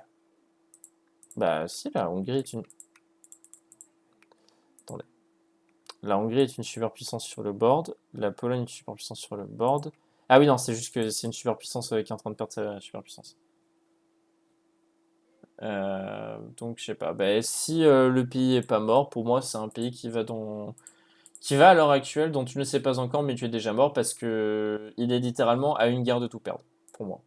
Speaker 1: Bah, si, la Hongrie est une. Attendez. La Hongrie est une superpuissance sur le board. La Pologne est une superpuissance sur le board. Ah oui, non, c'est juste que c'est une superpuissance qui est en train de perdre sa superpuissance. Donc, je sais pas. Bah, si le pays est pas mort, pour moi, c'est un pays qui va à l'heure actuelle, dont tu ne sais pas encore, mais tu es déjà mort parce que il est littéralement à une guerre de tout perdre, pour moi.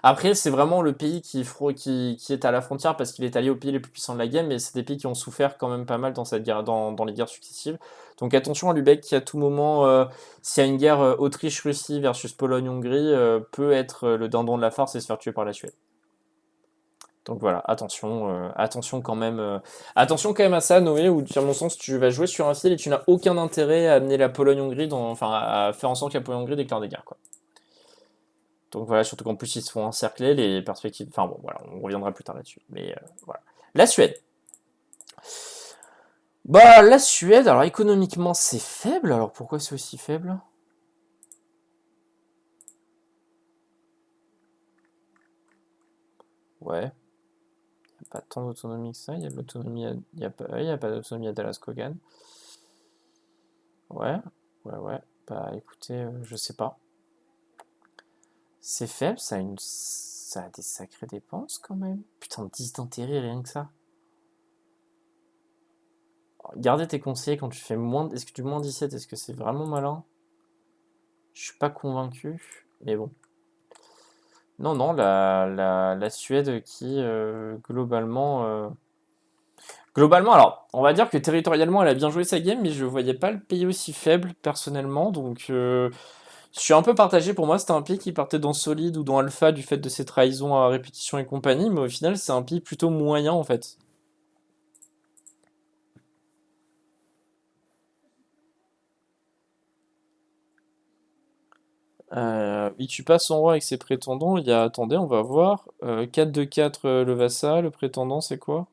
Speaker 1: Après, c'est vraiment le pays qui est à la frontière parce qu'il est allié aux pays les plus puissants de la game, mais c'est des pays qui ont souffert quand même pas mal dans cette guerre, dans les guerres successives. Donc attention à Lubeck qui à tout moment, s'il y a une guerre Autriche-Russie versus Pologne-Hongrie, peut être le dindon de la farce et se faire tuer par la Suède. Donc voilà, attention quand même à ça, Noé, où à mon sens tu vas jouer sur un fil et tu n'as aucun intérêt à amener la Pologne-Hongrie, enfin à faire en sorte que la Pologne-Hongrie déclare des guerres, quoi. Donc voilà, surtout qu'en plus ils se font encercler, les perspectives. Enfin bon, voilà, on reviendra plus tard là-dessus. Mais voilà. La Suède. Bah, la Suède, alors économiquement c'est faible. Alors pourquoi c'est aussi faible? Ouais, il n'y a pas tant d'autonomie que ça. Il y a de l'autonomie. Il y a pas d'autonomie à Dallas Kogan. Ouais, ouais. Bah écoutez, je sais pas. C'est faible, ça a des sacrées dépenses quand même. Putain, 10 d'intérêt, rien que ça. Garder tes conseillers quand tu fais moins. Est-ce que tu moins 17, est-ce que c'est vraiment malin? Je suis pas convaincu, mais bon. Non, la Suède qui, globalement, alors, on va dire que territorialement, elle a bien joué sa game, mais je voyais pas le pays aussi faible, personnellement, donc je suis un peu partagé. Pour moi, c'était un pays qui partait dans Solide ou dans Alpha du fait de ses trahisons à répétition et compagnie, mais au final, c'est un pays plutôt moyen, en fait. Il tue pas son roi avec ses prétendants. Il y a, attendez, on va voir. 4 de 4 le vassal, le prétendant, c'est quoi?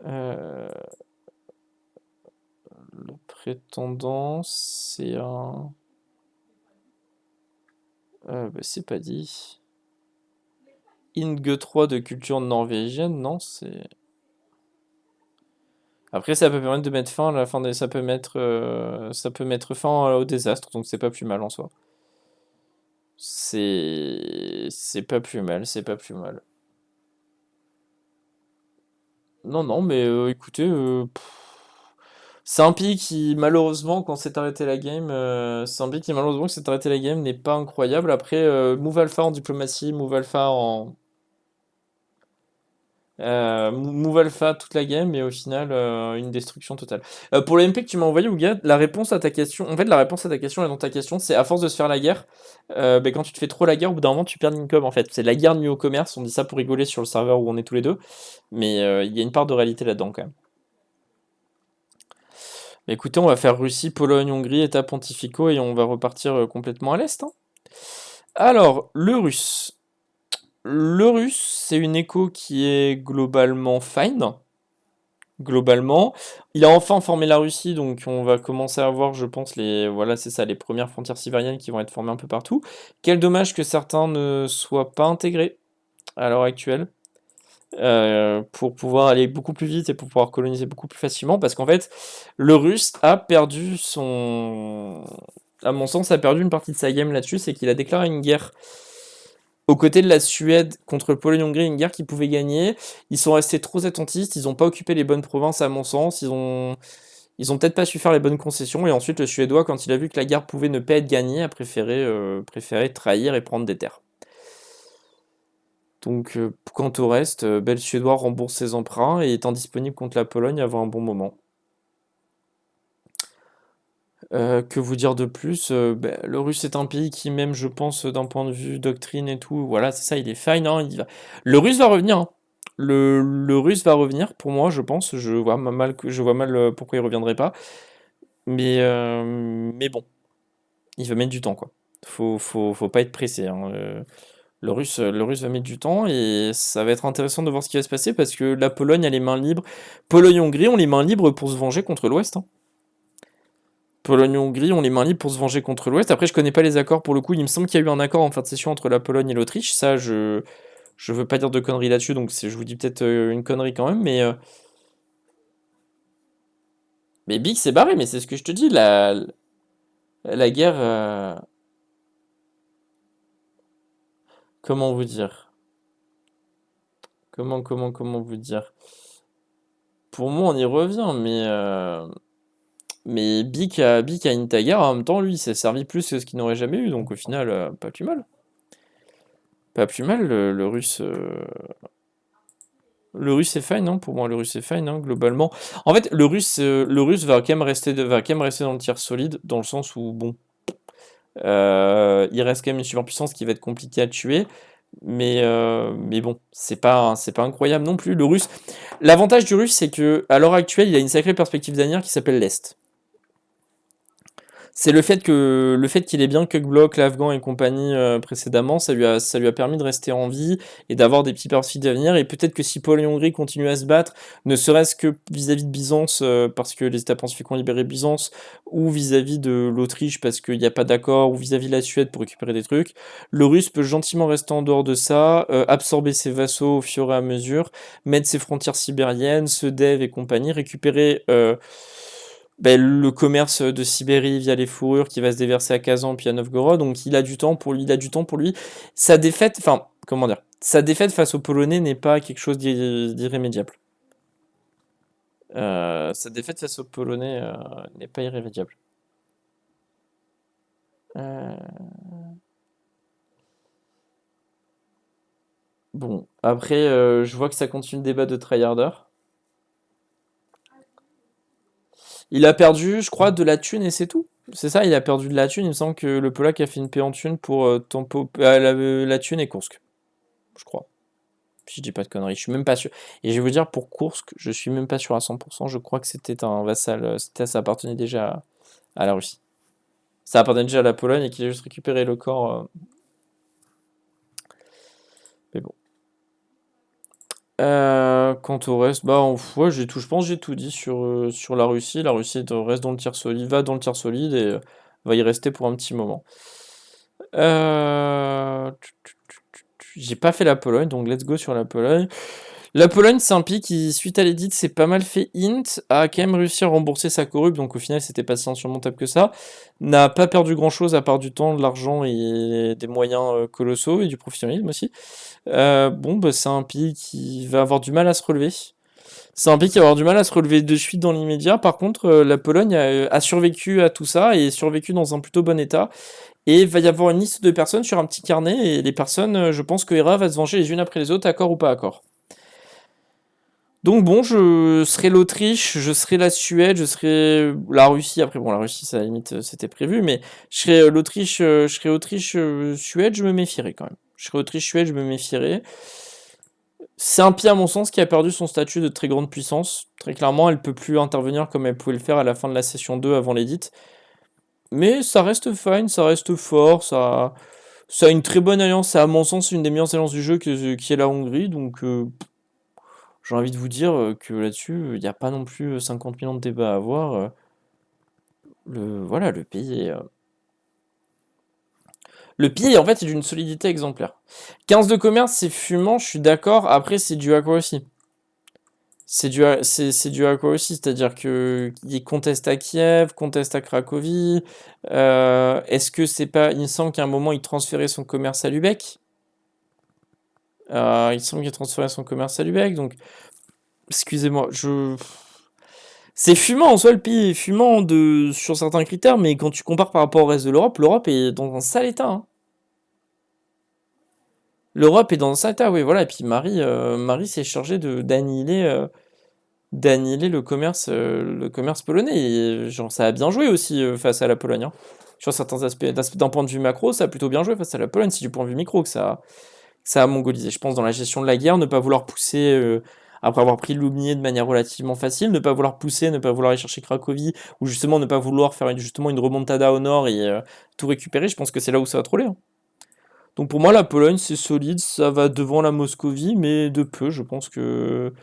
Speaker 1: Euh, le prétendant, c'est un. Bah, c'est pas dit. Inge 3 de culture norvégienne, non, c'est. Après, ça peut permettre de mettre fin à la fin des. Ça peut mettre fin au désastre, donc c'est pas plus mal en soi. C'est pas plus mal, c'est pas plus mal. Non, mais écoutez, c'est un pays qui, malheureusement, quand s'est arrêté la game, c'est un pays qui, malheureusement, quand s'est arrêté la game, n'est pas incroyable. Après, move alpha en diplomatie, move alpha en. Move alpha toute la game, mais au final, une destruction totale. Pour le MP que tu m'as envoyé, Ouga, la réponse à ta question, en fait, la réponse à ta question et dans ta question, c'est à force de se faire la guerre, ben, quand tu te fais trop la guerre, au bout d'un moment, tu perds l'income, en fait. C'est la guerre nuit au commerce, on dit ça pour rigoler sur le serveur où on est tous les deux, mais il y a une part de réalité là-dedans, quand même. Bah, écoutez, on va faire Russie, Pologne, Hongrie, État pontificaux, et on va repartir complètement à l'est, hein. Alors, le russe. Le russe, c'est une écho qui est globalement fine. Globalement, il a enfin formé la Russie, donc on va commencer à voir, je pense, voilà, c'est ça, les premières frontières sibériennes qui vont être formées un peu partout. Quel dommage que certains ne soient pas intégrés à l'heure actuelle, pour pouvoir aller beaucoup plus vite et pour pouvoir coloniser beaucoup plus facilement, parce qu'en fait, le russe a perdu à mon sens, a perdu une partie de sa game là-dessus, c'est qu'il a déclaré une guerre aux côtés de la Suède contre le Pologne-Hongrie, une guerre qu'ils pouvaient gagner. Ils sont restés trop attentistes, ils n'ont pas occupé les bonnes provinces à mon sens, ils ont peut-être pas su faire les bonnes concessions, et ensuite le Suédois, quand il a vu que la guerre pouvait ne pas être gagnée, a préféré trahir et prendre des terres. Donc quant au reste, le Suédois rembourse ses emprunts et étant disponible contre la Pologne avant un bon moment. Que vous dire de plus? Le Russe est un pays qui, même, je pense, d'un point de vue doctrine et tout, voilà, c'est ça, il est fine, hein, le Russe va revenir, hein. Le Russe va revenir, pour moi, je pense. Je vois mal pourquoi il reviendrait pas. Mais bon, il va mettre du temps, quoi. Faut pas être pressé, hein. Le Russe va mettre du temps et ça va être intéressant de voir ce qui va se passer parce que la Pologne a les mains libres. Pologne-Hongrie ont les mains libres pour se venger contre l'Ouest, hein. Pologne-Hongrie ont les mains libres pour se venger contre l'Ouest. Après, je connais pas les accords pour le coup. Il me semble qu'il y a eu un accord en fin de session entre la Pologne et l'Autriche. Ça, je veux pas dire de conneries là-dessus, donc je vous dis peut-être une connerie quand même. Mais Big s'est barré, mais c'est ce que je te dis. La guerre. Comment vous dire? Comment vous dire? Pour moi, on y revient, mais Bic a une Tagar, en même temps, lui, il s'est servi plus que ce qu'il n'aurait jamais eu, donc au final, pas plus mal.
Speaker 2: Pas plus mal, le russe. Le russe est fine, non? Pour moi, le russe est fine, hein, globalement. En fait, le russe va quand même rester, va quand même rester dans le tiers solide, dans le sens où, bon, il reste quand même une superpuissance qui va être compliquée à tuer. Mais bon, c'est pas incroyable non plus. Le russe, l'avantage du russe, c'est que à l'heure actuelle, il a une sacrée perspective d'avenir qui s'appelle l'Est. C'est le fait qu'il ait bien Cuckblock, l'Afghan et compagnie précédemment, ça lui a permis de rester en vie et d'avoir des petits perspectives d'avenir. Et peut-être que si Paul et Hongrie continuent à se battre, ne serait-ce que vis-à-vis de Byzance, parce que les États pacifiques ont libéré Byzance, ou vis-à-vis de l'Autriche parce qu'il n'y a pas d'accord, ou vis-à-vis de la Suède pour récupérer des trucs, le Russe peut gentiment rester en dehors de ça, absorber ses vassaux au fur et à mesure, mettre ses frontières sibériennes, se dev et compagnie, récupérer ben, le commerce de Sibérie via les fourrures qui va se déverser à Kazan puis à Novgorod, donc il a du temps pour lui, il a du temps pour lui. Sa défaite, enfin, comment dire, sa défaite face aux Polonais n'est pas quelque chose d'irrémédiable. Sa défaite face aux Polonais n'est pas irrémédiable. Euh, Bon, après, je vois que ça continue le débat de tryharder. Il a perdu, je crois, de la thune et c'est tout. C'est ça, il a perdu de la thune. Il me semble que le Polak a fait une paix en thune pour la thune et Kursk, je crois. Si je dis pas de conneries, je suis même pas sûr. Et je vais vous dire, pour Kursk, je suis même pas sûr à 100%. Je crois que c'était un vassal, ça appartenait déjà à la Russie. Ça appartenait déjà à la Pologne et qu'il a juste récupéré le corps. Mais bon. Quant au reste, bah, ouais, je pense que j'ai tout dit sur la Russie. La Russie reste dans le tir solide, va dans le tir solide et va y rester pour un petit moment. Euh, J'ai pas fait la Pologne, donc let's go sur la Pologne. La Pologne, c'est un pays qui, suite à l'édit, s'est pas mal fait int, a quand même réussi à rembourser sa corrupte, donc au final, c'était pas si insurmontable que ça. N'a pas perdu grand chose à part du temps, de l'argent et des moyens colossaux et du professionnalisme aussi. Bon, bah, c'est un pays qui va avoir du mal à se relever. C'est un pays qui va avoir du mal à se relever de suite dans l'immédiat. Par contre, la Pologne a survécu à tout ça et survécu dans un plutôt bon état. Et il va y avoir une liste de personnes sur un petit carnet et les personnes, je pense que Hera va se venger les unes après les autres, accord ou pas accord. Donc bon, je serai l'Autriche, je serai la Suède, je serai la Russie. Après bon, la Russie, ça à la limite, c'était prévu, mais je serai l'Autriche, je serai Autriche, Suède, je me méfierai quand même. Je serai Autriche, Suède, je me méfierai. C'est un pays à mon sens qui a perdu son statut de très grande puissance. Très clairement, elle peut plus intervenir comme elle pouvait le faire à la fin de la session 2 avant l'édite. Mais ça reste fine, ça reste fort, ça a une très bonne alliance. C'est à mon sens une des meilleures alliances du jeu qui est la Hongrie, donc j'ai envie de vous dire que là-dessus, il n'y a pas non plus 50 millions de débats à avoir. Voilà, le pays, en fait, est d'une solidité exemplaire. 15 de commerce, c'est fumant, je suis d'accord. Après, c'est du à quoi aussi? C'est du à quoi aussi? C'est-à-dire que il conteste à Kiev, conteste à Cracovie. Est-ce que c'est pas. Il me semble qu'à un moment, il transférait son commerce à Lubeck. Il semble qu'il transférait son commerce à Lubeck, donc. Excusez-moi, c'est fumant en soi, le pays est fumant sur certains critères, mais quand tu compares par rapport au reste de l'Europe, l'Europe est dans un sale état, hein. L'Europe est dans un sale état, oui, voilà. Et puis Marie s'est chargée d'annihiler le commerce polonais. Et, genre, ça a bien joué aussi face à la Pologne, hein. Sur certains aspects, d'un point de vue macro, ça a plutôt bien joué face à la Pologne. C'est du point de vue micro que ça a mongolisé. Je pense dans la gestion de la guerre, ne pas vouloir pousser, après avoir pris Loubnier de manière relativement facile, ne pas vouloir pousser, ne pas vouloir aller chercher Cracovie, ou justement ne pas vouloir faire justement une remontada au nord et tout récupérer. Je pense que c'est là où ça va troller, hein. Donc pour moi, la Pologne, c'est solide, ça va devant la Moscovie, mais de peu. Je pense que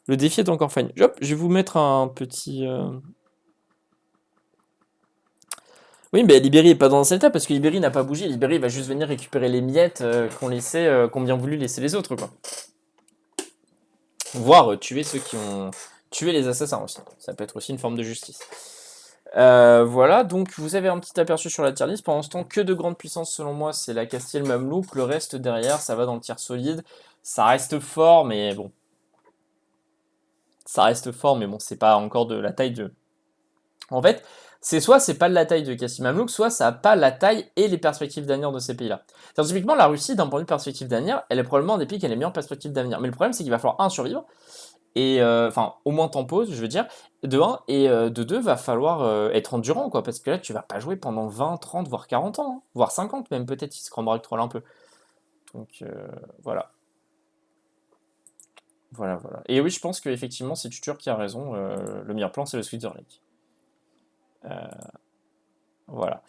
Speaker 2: le défi est encore fine. Hop, je vais vous mettre un petit. Oui, mais Libéry est pas dans cet état parce que Libéry n'a pas bougé. Libéry va juste venir récupérer les miettes qu'ont bien voulu laisser les autres, quoi. Voire tuer ceux qui ont tué les assassins aussi. Ça peut être aussi une forme de justice. Voilà, donc vous avez un petit aperçu sur la tier list. Pendant ce temps, que de grande puissance selon moi, c'est la Castille Mamelouk. Le reste derrière, ça va dans le tiers solide. Ça reste fort, mais bon. Ça reste fort, mais bon, c'est pas encore de la taille de. En fait,
Speaker 1: C'est soit c'est pas de la taille de Kassim Mamlouk, soit ça a pas la taille et les perspectives d'avenir de ces pays-là. Typiquement, la Russie, d'un point de vue perspective d'avenir, elle est probablement un des pays qui a les meilleures perspectives d'avenir. Mais le problème, c'est qu'il va falloir, un, survivre, et enfin, au moins t'en poses, je veux dire, de un, et de deux, va falloir être endurant, quoi, parce que là, tu vas pas jouer pendant 20, 30, voire 40 ans, hein, voire 50 même, peut-être, si Scramble troll un peu. Donc, voilà. Voilà, voilà. Et oui, je pense qu'effectivement, c'est Tutur qui a raison, le meilleur plan, c'est le Switzerland Lake. Voilà.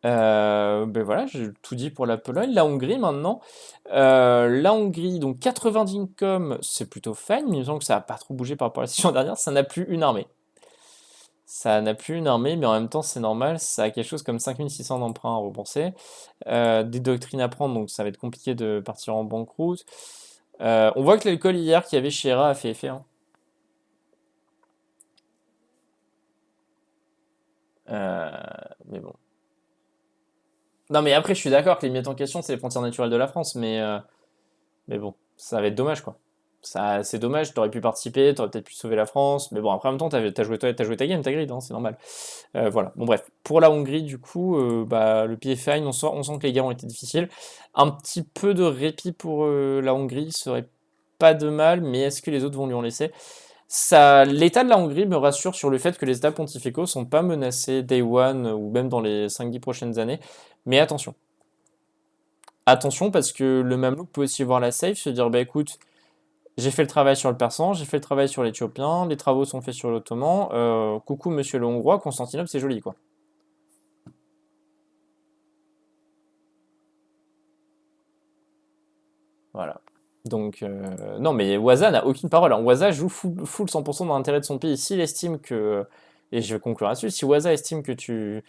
Speaker 1: Ben voilà, j'ai tout dit pour la Pologne. La Hongrie maintenant. La Hongrie, donc 80 d'income, c'est plutôt fine, mais il me semble que ça n'a pas trop bougé par rapport à la session dernière. Ça n'a plus une armée. Ça n'a plus une armée, mais en même temps, c'est normal. Ça a quelque chose comme 5600 d'emprunts à rembourser. Des doctrines à prendre, donc ça va être compliqué de partir en banqueroute. On voit que l'alcool hier qu'il y avait chez Hera a fait effet, hein. Euh, mais bon. Non, mais après, je suis d'accord que les miettes en question, c'est les frontières naturelles de la France, mais bon, ça va être dommage, quoi. Ça, c'est dommage, t'aurais pu participer, t'aurais peut-être pu sauver la France, mais bon, après, en même temps, t'as joué ta game, ta grid, hein, c'est normal. Voilà, bon, bref. Pour la Hongrie, du coup, bah, le pied est fine, on sent que les guerres ont été difficiles. Un petit peu de répit pour la Hongrie serait pas de mal, mais est-ce que les autres vont lui en laisser? Ça, l'état de la Hongrie me rassure sur le fait que les États pontificaux sont pas menacés day one ou même dans les 5-10 prochaines années, mais attention. Attention parce que le Mamelouk peut aussi voir la safe, se dire bah écoute, j'ai fait le travail sur le persan, j'ai fait le travail sur l'Éthiopien, les travaux sont faits sur l'Ottoman, coucou monsieur le Hongrois, Constantinople c'est joli quoi. Voilà. Donc non mais Waza n'a aucune parole, hein. Waza joue full 100% dans l'intérêt de son pays. S'il estime que, et je vais conclure là-dessus, si Waza estime que tu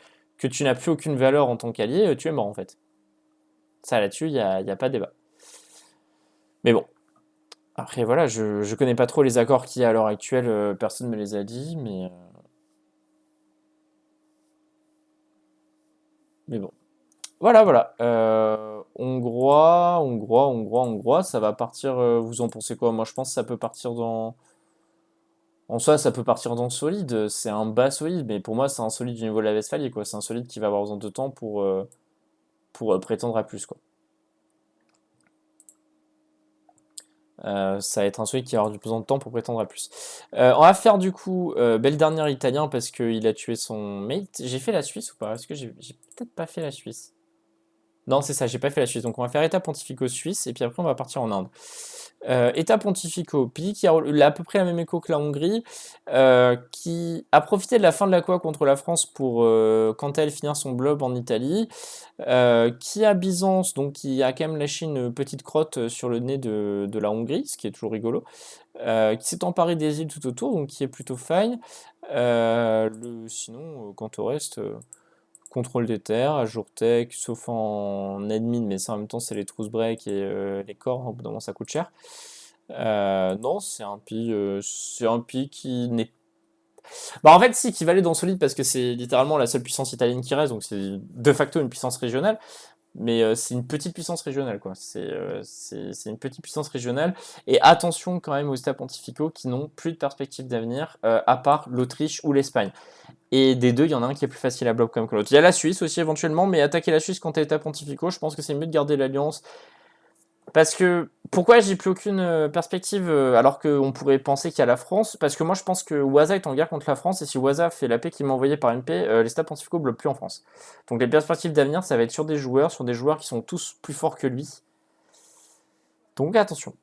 Speaker 1: n'as plus aucune valeur en tant qu'allié, tu es mort en fait. Ça là-dessus, y a pas de débat. Mais bon. Après, voilà, je connais pas trop les accords qu'il y a à l'heure actuelle, personne me les a dit, mais bon. Voilà, voilà. Hongrois, ça va partir. Vous en pensez quoi? Moi, je pense que ça peut partir dans. En soi, ça peut partir dans solide. C'est un bas solide, mais pour moi, c'est un solide du niveau de la Westphalie, quoi. C'est un solide qui va avoir besoin de temps pour prétendre à plus, quoi. Ça va être un solide qui va avoir du besoin de temps pour prétendre à plus. On va faire du coup belle dernière italien parce qu'il a tué son mate. J'ai fait la Suisse ou pas? Est-ce que j'ai peut-être pas fait la Suisse? Non, c'est ça, j'ai pas fait la Suisse. Donc on va faire État pontificaux suisse et puis après on va partir en Inde. État pontificaux, pays qui a à peu près la même écho que la Hongrie, qui a profité de la fin de la Coa contre la France pour, quant à elle, finir son blob en Italie, qui a Byzance, donc qui a quand même lâché une petite crotte sur le nez de la Hongrie, ce qui est toujours rigolo, qui s'est emparé des îles tout autour, donc qui est plutôt fine. Sinon, quant au reste, contrôle des terres, Azure Tech, sauf en admin, mais ça en même temps c'est les truce break et les corps, hein, au bout d'un moment ça coûte cher. Non, c'est un pays qui n'est. Bah en fait si, qui valait dans Solide parce que c'est littéralement la seule puissance italienne qui reste, donc c'est de facto une puissance régionale. Mais c'est une petite puissance régionale, quoi. C'est une petite puissance régionale. Et attention quand même aux États pontificaux qui n'ont plus de perspective d'avenir, à part l'Autriche ou l'Espagne. Et des deux, il y en a un qui est plus facile à bloquer comme que l'autre. Il y a la Suisse aussi éventuellement, mais attaquer la Suisse quand t'es État pontificaux, je pense que c'est mieux de garder l'alliance. Parce que pourquoi j'ai plus aucune perspective alors qu'on pourrait penser qu'il y a la France? Parce que moi je pense que Waza est en guerre contre la France et si Waza fait la paix qu'il m'a envoyée par MP, les États pontificaux bloquent plus en France. Donc les perspectives d'avenir, ça va être sur des joueurs qui sont tous plus forts que lui. Donc attention.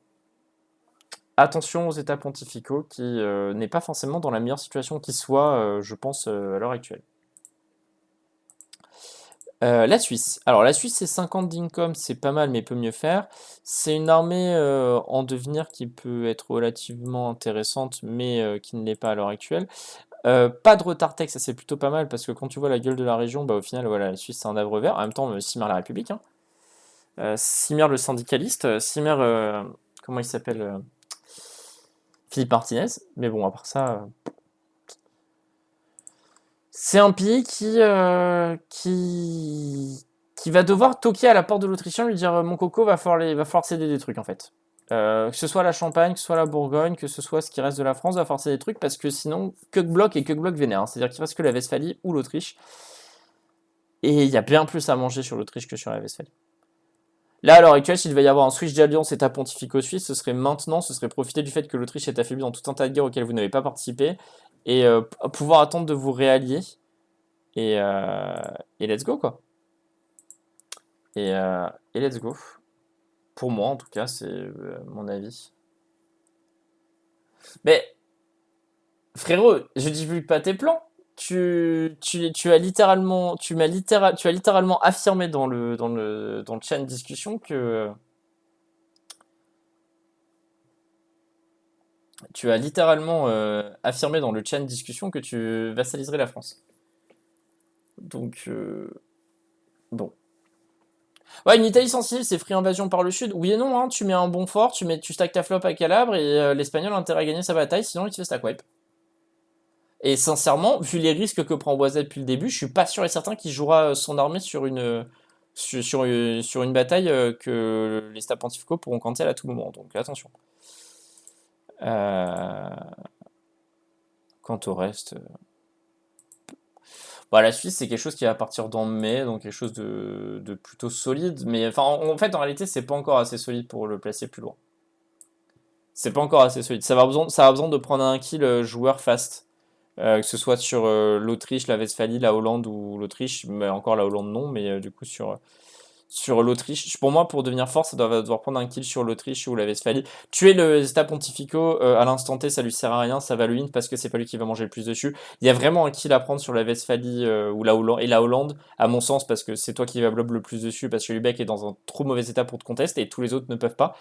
Speaker 1: Attention aux États pontificaux qui n'est pas forcément dans la meilleure situation qui soit, je pense, à l'heure actuelle. La Suisse. Alors la Suisse, c'est 50 d'income, c'est pas mal, mais peut mieux faire. C'est une armée en devenir qui peut être relativement intéressante, mais qui ne l'est pas à l'heure actuelle. Pas de retard tech, ça c'est plutôt pas mal, parce que quand tu vois la gueule de la région, bah, au final, voilà, la Suisse c'est un havre vert. En même temps, Simir la République, hein. Simir le syndicaliste, Simir, comment il s'appelle Philippe Martinez. Mais bon, à part ça, c'est un pays qui va devoir toquer à la porte de l'Autrichien, lui dire mon coco, va falloir céder des trucs en fait. Que ce soit la Champagne, que ce soit la Bourgogne, que ce soit ce qui reste de la France, va forcer des trucs parce que sinon, que bloc et que bloc vénère, hein. C'est-à-dire qu'il reste que la Westphalie ou l'Autriche. Et il y a bien plus à manger sur l'Autriche que sur la Westphalie. Là, à l'heure actuelle, s'il devait y avoir un switch d'alliance État pontifico-suisse, ce serait maintenant, ce serait profiter du fait que l'Autriche est affaiblie dans tout un tas de guerres auxquelles vous n'avez pas participé et pouvoir attendre de vous réallier et, euh, et let's go quoi. Et let's go. Pour moi, en tout cas, c'est mon avis. Mais frérot, je divulgue pas tes plans. Tu as littéralement, tu as littéralement affirmé dans le chat de discussion que tu as littéralement affirmé dans le chat de discussion que tu vassaliserais la France. Donc bon. Ouais, une Italie sensible, c'est free invasion par le sud. Oui et non, hein, tu mets un bon fort, tu stack ta flop à Calabre et l'Espagnol a intérêt à gagner sa bataille, sinon il te fait stack wipe. Et sincèrement, vu les risques que prend Boisé depuis le début, je suis pas sûr et certain qu'il jouera son armée sur une bataille que les États pontificaux pourront cancel à tout moment. Donc attention. Euh, Quant au reste, bah, la Suisse c'est quelque chose qui va partir dans mai, donc quelque chose de plutôt solide. Mais enfin, en fait, en réalité, c'est pas encore assez solide pour le placer plus loin. C'est pas encore assez solide. Ça a besoin de prendre un kill joueur fast. Que ce soit sur l'Autriche, la Westphalie, la Hollande ou l'Autriche, mais encore la Hollande non, mais du coup sur l'Autriche. Pour moi, pour devenir fort, ça doit devoir prendre un kill sur l'Autriche ou la Westphalie. Tuer le État Pontifico à l'instant T, ça lui sert à rien, ça va le win parce que c'est pas lui qui va manger le plus dessus. Il y a vraiment un kill à prendre sur la Westphalie ou la Hollande, et la Hollande, à mon sens, parce que c'est toi qui va blob le plus dessus, parce que Lubeck est dans un trop mauvais état pour te contester et tous les autres ne peuvent pas.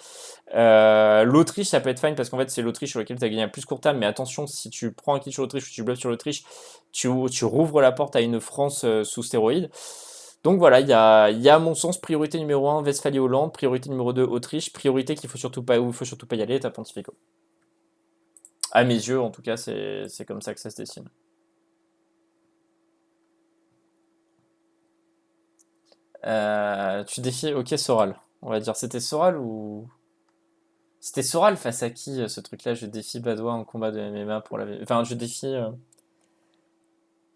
Speaker 1: L'Autriche, ça peut être fine parce qu'en fait, c'est l'Autriche sur laquelle tu as gagné à plus court terme, mais attention, si tu prends un kill sur l'Autriche ou tu bloques sur l'Autriche, tu rouvres la porte à une France sous stéroïdes. Donc voilà, il y a à mon sens priorité numéro 1 Westphalie-Hollande, priorité numéro 2 Autriche, priorité qu'il faut surtout pas, où il faut surtout pas y aller, t'as Pontifico. À mes yeux, en tout cas, c'est comme ça que ça se dessine. Tu défies, ok, Soral. On va dire, c'était Soral ou. C'était Soral face à qui ce truc-là? Je défie Badois en combat de MMA pour la. Enfin, je défie.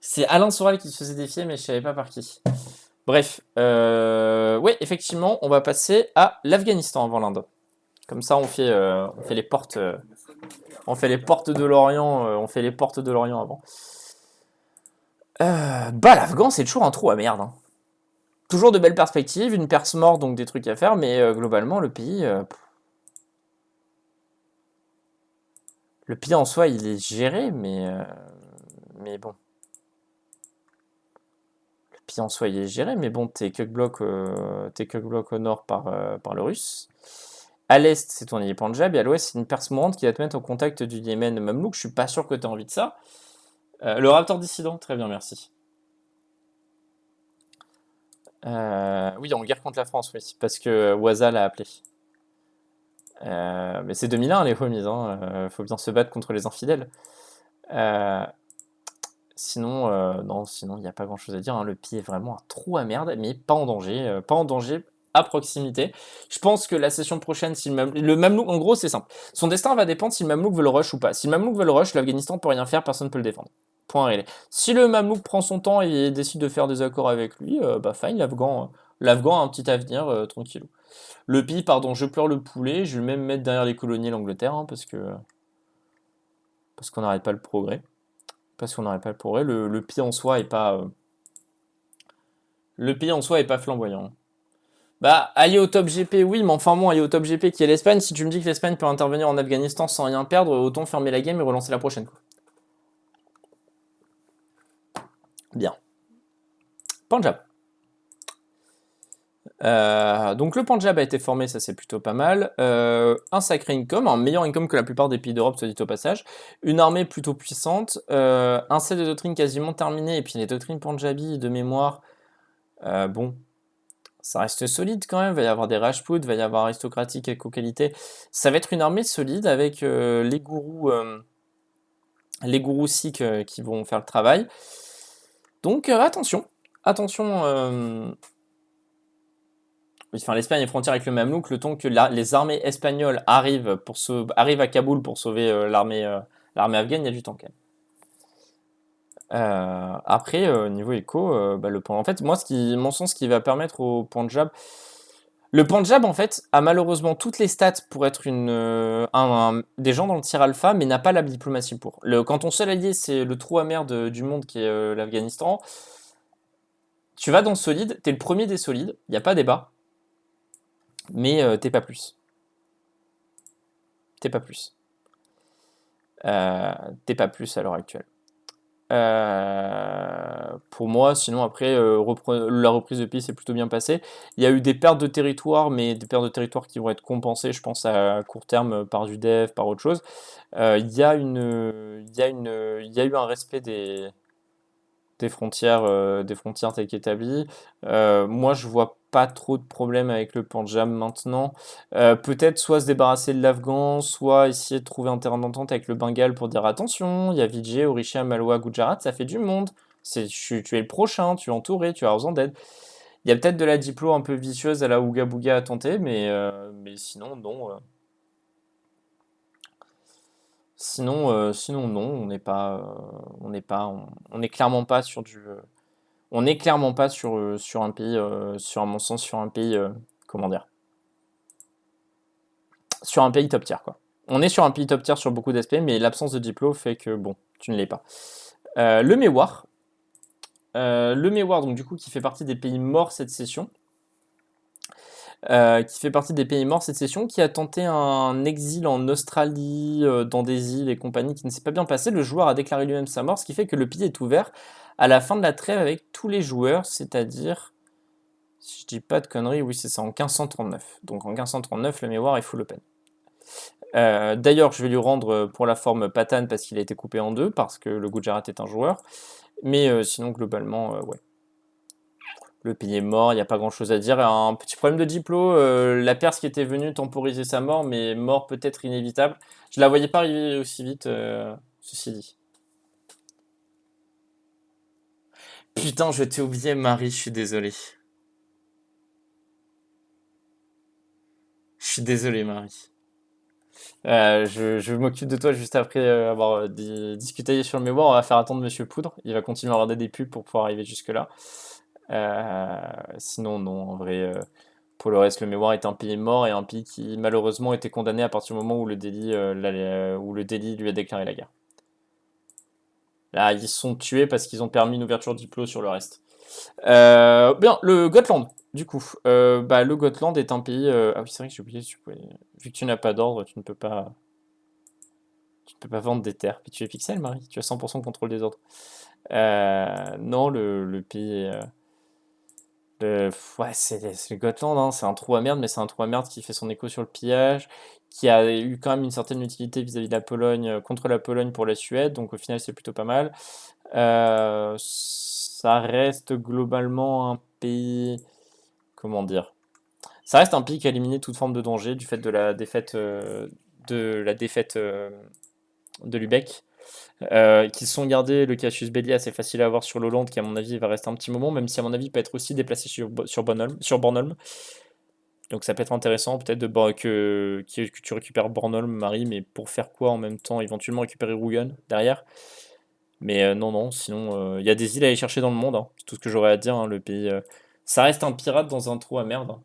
Speaker 1: C'est Alain Soral qui se faisait défier, mais je savais pas par qui. Bref, ouais, effectivement, on va passer à l'Afghanistan avant l'Inde. Comme ça, on fait les portes, on fait les portes de l'Orient, on fait les portes de l'Orient avant. Bah, l'Afghan, c'est toujours un trou à merde, hein. Toujours de belles perspectives, une perce mort, donc des trucs à faire, mais globalement, le pays en soi, il est géré, mais bon. Le pays en soi, il est géré, mais bon, t'es que bloc au nord par le russe. À l'est, c'est ton allié Punjab, et à l'ouest, c'est une perce mourante qui va te mettre au contact du Yémen Mamelouk. Je suis pas sûr que t'aies envie de ça. Le Raptor dissident, très bien, merci. Oui, en guerre contre la France, oui, parce que Waza l'a appelé. Mais c'est 2001 les homies, hein. Faut bien se battre contre les infidèles. Euh, non, sinon il n'y a pas grand chose à dire, hein. Le pied est vraiment un trou à merde, mais pas en danger, pas en danger à proximité. Je pense que la session prochaine, si le Mamelouk, en gros, c'est simple. Son destin va dépendre si le Mamelouk veut le rush ou pas. Si le Mamelouk veut le rush, l'Afghanistan peut rien faire, personne ne peut le défendre. Point réglé. Si le Mamelouk prend son temps et décide de faire des accords avec lui, bah fine, l'Afghan a un petit avenir tranquille. Le pays, pardon, je pleure le poulet, je vais même mettre derrière les colonies l'Angleterre, hein, parce qu'on n'arrête pas le progrès. Parce qu'on n'arrête pas le progrès. Le pays en soi est pas, le pays en soi est pas flamboyant. Bah, aller au top GP, oui, mais enfin bon, aller au top GP qui est l'Espagne, si tu me dis que l'Espagne peut intervenir en Afghanistan sans rien perdre, autant fermer la game et relancer la prochaine, quoi. Bien. Punjab. Donc le Punjab a été formé, ça c'est plutôt pas mal. Un sacré income, un meilleur income que la plupart des pays d'Europe, soit dit au passage. Une armée plutôt puissante. Un set de doctrines quasiment terminé. Et puis les doctrines Punjabi de mémoire, bon, ça reste solide quand même. Il va y avoir des Rajputs, il va y avoir aristocratique et co-qualité. Ça va être une armée solide avec les gourous sikhs qui vont faire le travail. Donc attention. Attention.
Speaker 2: enfin l'Espagne est frontière avec le Mamelouk, le temps que les armées espagnoles arrivent à Kaboul pour sauver l'armée afghane, il y a du temps quand même. Après, niveau éco, bah, en fait, moi, mon sens, ce qui va permettre au Punjab, le Punjab, en fait, a malheureusement toutes les stats pour être des gens dans le tir alpha, mais n'a pas la diplomatie pour. Quand ton seul allié, c'est le trou amer du monde qui est l'Afghanistan, tu vas dans solide, t'es le premier des solides, il n'y a pas débat, mais t'es pas plus. T'es pas plus. T'es pas plus à l'heure actuelle. Pour moi, sinon après, la reprise de pays s'est plutôt bien passée. Il y a eu des pertes de territoire, mais des pertes de territoire qui vont être compensées, je pense, à court terme par du dev, par autre chose. Il y a eu un respect des frontières telles qu'établies. Moi, je vois pas trop de problèmes avec le Punjab maintenant. Peut-être soit se débarrasser de l'Afghan, soit essayer de trouver un terrain d'entente avec le Bengale pour dire attention, il y a Vijay, Orissa, Malwa, Gujarat, ça fait du monde. Tu es le prochain, tu es entouré, tu as besoin d'aide. Il y a peut-être de la diplo un peu vicieuse à la Ouga Bouga à tenter, mais sinon, non. Sinon, non, on n'est clairement pas sur on n'est clairement pas sur un pays, à mon sens, sur un pays, comment dire, sur un pays top tier, quoi. On est sur un pays top tier sur beaucoup d'aspects, mais l'absence de diplôme fait que, bon, tu ne l'es pas. Le Mewar. Le Mewar, donc du coup, qui fait partie des pays morts cette session. Qui a tenté un exil en Australie, dans des îles et compagnie qui ne s'est pas bien passé. Le joueur a déclaré lui-même sa mort, ce qui fait que le pays est ouvert à la fin de la trêve avec tous les joueurs, c'est-à-dire, si je dis pas de conneries, oui c'est ça, en 1539. Donc en 1539, le mémoire est full open. D'ailleurs, je vais lui rendre pour la forme Patane parce qu'il a été coupé en deux, parce que le Gujarat est un joueur. Mais sinon, globalement, ouais. Le pays est mort, il n'y a pas grand chose à dire. Un petit problème de diplo, la Perse qui était venue temporiser sa mort, mais mort peut-être inévitable. Je la voyais pas arriver aussi vite, ceci dit. Putain, je t'ai oublié, Marie, je suis désolé. Je suis désolé, Marie. Je m'occupe de toi juste après avoir discuté sur le mémoire. On va faire attendre Monsieur Poudre. Il va continuer à regarder des pubs pour pouvoir arriver jusque-là. Sinon, non, en vrai, pour le reste, le mémoire est un pays mort et un pays qui malheureusement était condamné à partir du moment où où le délit lui a déclaré la guerre. Là, ils sont tués parce qu'ils ont permis une ouverture diplo sur le reste. Bien, le Gotland, du coup. Bah, le Gotland est un pays. Ah oui, c'est vrai que j'ai oublié. Vu que tu n'as pas d'ordre, tu ne peux pas vendre des terres. Puis tu es pixel, Marie. Tu as 100% contrôle des ordres. Non, le pays. Ouais, c'est le Gotland, hein, c'est un trou à merde, mais c'est un trou à merde qui fait son écho sur le pillage, qui a eu quand même une certaine utilité vis-à-vis de la Pologne, contre la Pologne pour la Suède, donc au final c'est plutôt pas mal. Ça reste globalement un pays, comment dire, ça reste un pays qui a éliminé toute forme de danger du fait de la défaite de Lübeck. Qui se sont gardés le Cassius Belli assez facile à avoir sur l'Hollande, qui à mon avis va rester un petit moment, même si à mon avis peut être aussi déplacé sur Bornholm. Donc ça peut être intéressant peut-être que tu récupères Bornholm, Marie, mais pour faire quoi en même temps? Éventuellement récupérer Rougon derrière. Mais non, non, sinon il y a des îles à aller chercher dans le monde, hein. C'est tout ce que j'aurais à dire, hein, le pays. Ça reste un pirate dans un trou à merde, hein.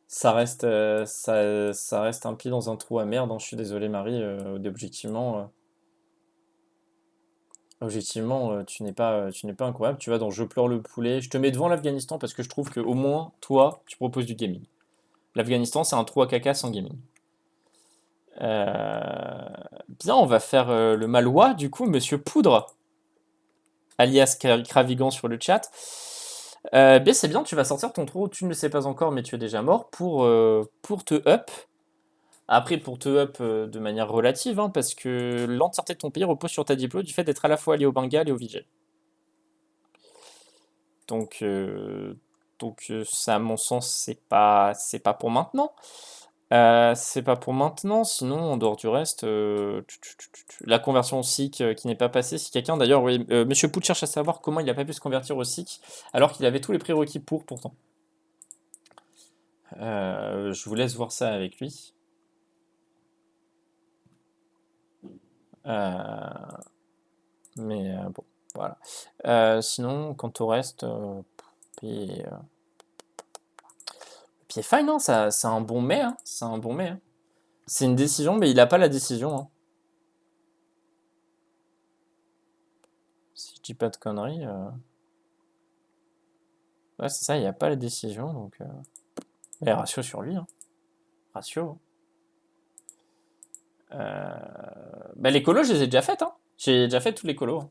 Speaker 2: Ça reste un pied dans un trou à merde, hein. Je suis désolé Marie, objectivement, tu n'es pas incroyable. Tu vas dans Je pleure le poulet. Je te mets devant l'Afghanistan parce que je trouve qu'au moins, toi, tu proposes du gaming. L'Afghanistan, c'est un trou à caca sans gaming. Euh, Bien, on va faire le Malois, du coup, Monsieur Poudre, alias Cravigan sur le chat. Bien, c'est bien, tu vas sortir ton trou. Tu ne le sais pas encore, mais tu es déjà mort pour te up. Après, pour te up de manière relative, hein, parce que l'entièreté de ton pays repose sur ta diplôme du fait d'être à la fois allié au Bengale et au Vijay. Donc, ça, à mon sens, c'est pas pour maintenant.
Speaker 1: C'est pas pour maintenant, sinon en dehors du reste, la conversion SIC qui n'est pas passée. Si quelqu'un d'ailleurs, oui, Monsieur Pout cherche à savoir comment il n'a pas pu se convertir au SIC alors qu'il avait tous les prérequis pour pourtant. Je vous laisse voir ça avec lui. Mais bon, voilà. Sinon, quant au reste, puis, puis fine, hein, ça, c'est un bon mai, hein, c'est un bon mai, hein. C'est une décision, mais il n'a pas la décision, hein. Si je dis pas de conneries, ouais, c'est ça, il n'y a pas la décision, donc mais ratio sur lui, hein. Ratio. Bah, les colos, je les ai déjà faites, hein. J'ai déjà fait tous les colos, hein.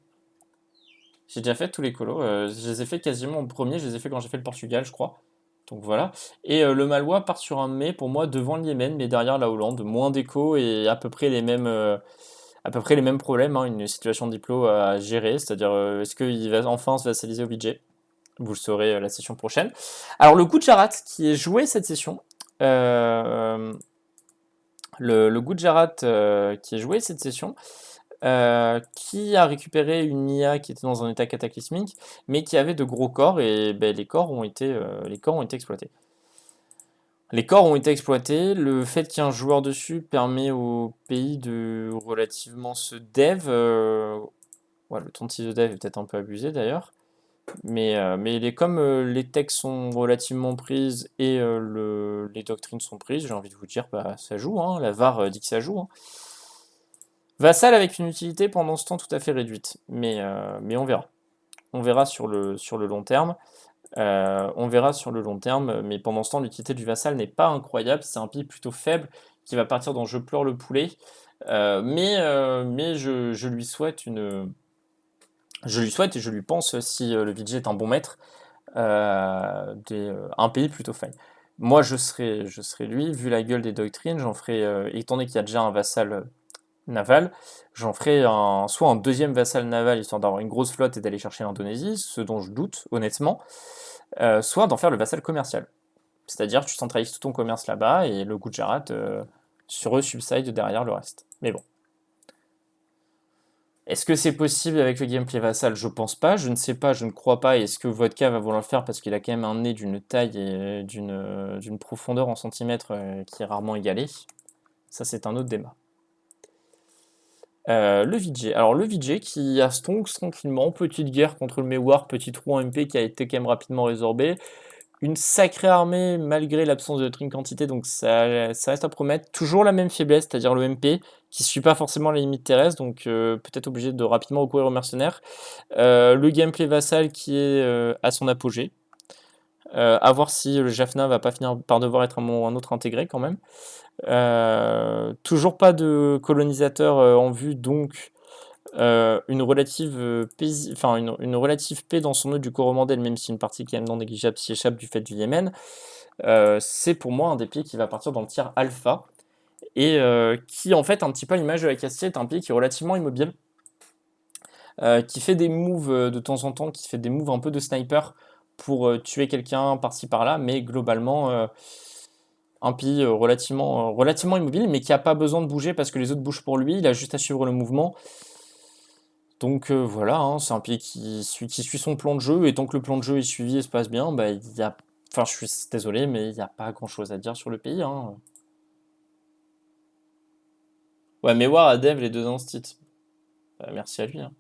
Speaker 1: J'ai déjà fait tous les colos. Je les ai fait quasiment en premier. Je les ai fait quand j'ai fait le Portugal, je crois. Donc voilà. Et le Malouas part sur un mai pour moi devant le Yémen, mais derrière la Hollande. Moins d'écho et à peu près les mêmes problèmes, hein. Une situation de diplo à gérer, c'est-à-dire est-ce qu'il va enfin se vassaliser au budget? Vous le saurez la session prochaine. Alors le Gujarat qui est joué cette session. Le Gujarat qui est joué cette session. Qui a récupéré une IA qui était dans un état cataclysmique, mais qui avait de gros corps, et ben, les corps ont été exploités. Les corps ont été exploités, le fait qu'il y ait un joueur dessus permet au pays de relativement se dev. Ouais, le 36 de dev est peut-être un peu abusé d'ailleurs, mais comme les techs sont relativement prises et les doctrines sont prises, j'ai envie de vous dire, bah, ça joue, hein, la VAR dit que ça joue, hein. Vassal avec une utilité pendant ce temps tout à fait réduite, mais on verra. On verra sur le long terme. On verra sur le long terme, mais pendant ce temps, l'utilité du vassal n'est pas incroyable. C'est un pied plutôt faible qui va partir dans Je pleure le poulet. Mais je lui souhaite je lui souhaite et je lui pense, si le VJ est un bon maître, un pays plutôt fine. Moi, je serai lui, vu la gueule des doctrines, j'en ferai, étant donné qu'il y a déjà un vassal naval, j'en ferai soit un deuxième vassal naval, histoire d'avoir une grosse flotte et d'aller chercher l'Indonésie, ce dont je doute, honnêtement, soit d'en faire le vassal commercial. C'est-à-dire que tu centralises tout ton commerce là-bas et le Gujarat sur eux subside derrière le reste. Mais bon. Est-ce que c'est possible avec le gameplay vassal? Je pense pas, je ne sais pas, je ne crois pas. Est-ce que Vodka va vouloir le faire parce qu'il a quand même un nez d'une taille et d'une profondeur en centimètres qui est rarement égalée? Ça, c'est un autre débat. Le VJ. Alors le VJ qui a Stonks tranquillement, petite guerre contre le Mewar, petit trou en MP qui a été quand même rapidement résorbé. Une sacrée armée malgré l'absence de Trin quantité, donc ça reste à promettre. Toujours la même faiblesse, c'est-à-dire le MP qui ne suit pas forcément les limites terrestres, donc peut-être obligé de rapidement recourir aux mercenaires. Le gameplay vassal qui est à son apogée. À voir si le Jaffna va pas finir par devoir être un moment ou un autre intégré quand même. Toujours pas de colonisateur en vue, donc une relative une relative paix dans son nœud du Coromandel, même si une partie qui est non négligeable s'y échappe du fait du Yémen. C'est pour moi un des pieds qui va partir dans le tiers alpha et qui en fait un petit peu à l'image de la Castille est un pied qui est relativement immobile, qui fait des moves de temps en temps, qui fait des moves un peu de sniper pour tuer quelqu'un par-ci par-là, mais globalement un pied relativement immobile, mais qui n'a pas besoin de bouger parce que les autres bougent pour lui, il a juste à suivre le mouvement. Donc voilà, hein, c'est un pied qui suit son plan de jeu, et tant que le plan de jeu est suivi et se passe bien, bah, il y a... Enfin, je suis désolé, mais il n'y a pas grand-chose à dire sur le pays, hein. Ouais, mais War a dev les deux instits. Merci à lui, hein.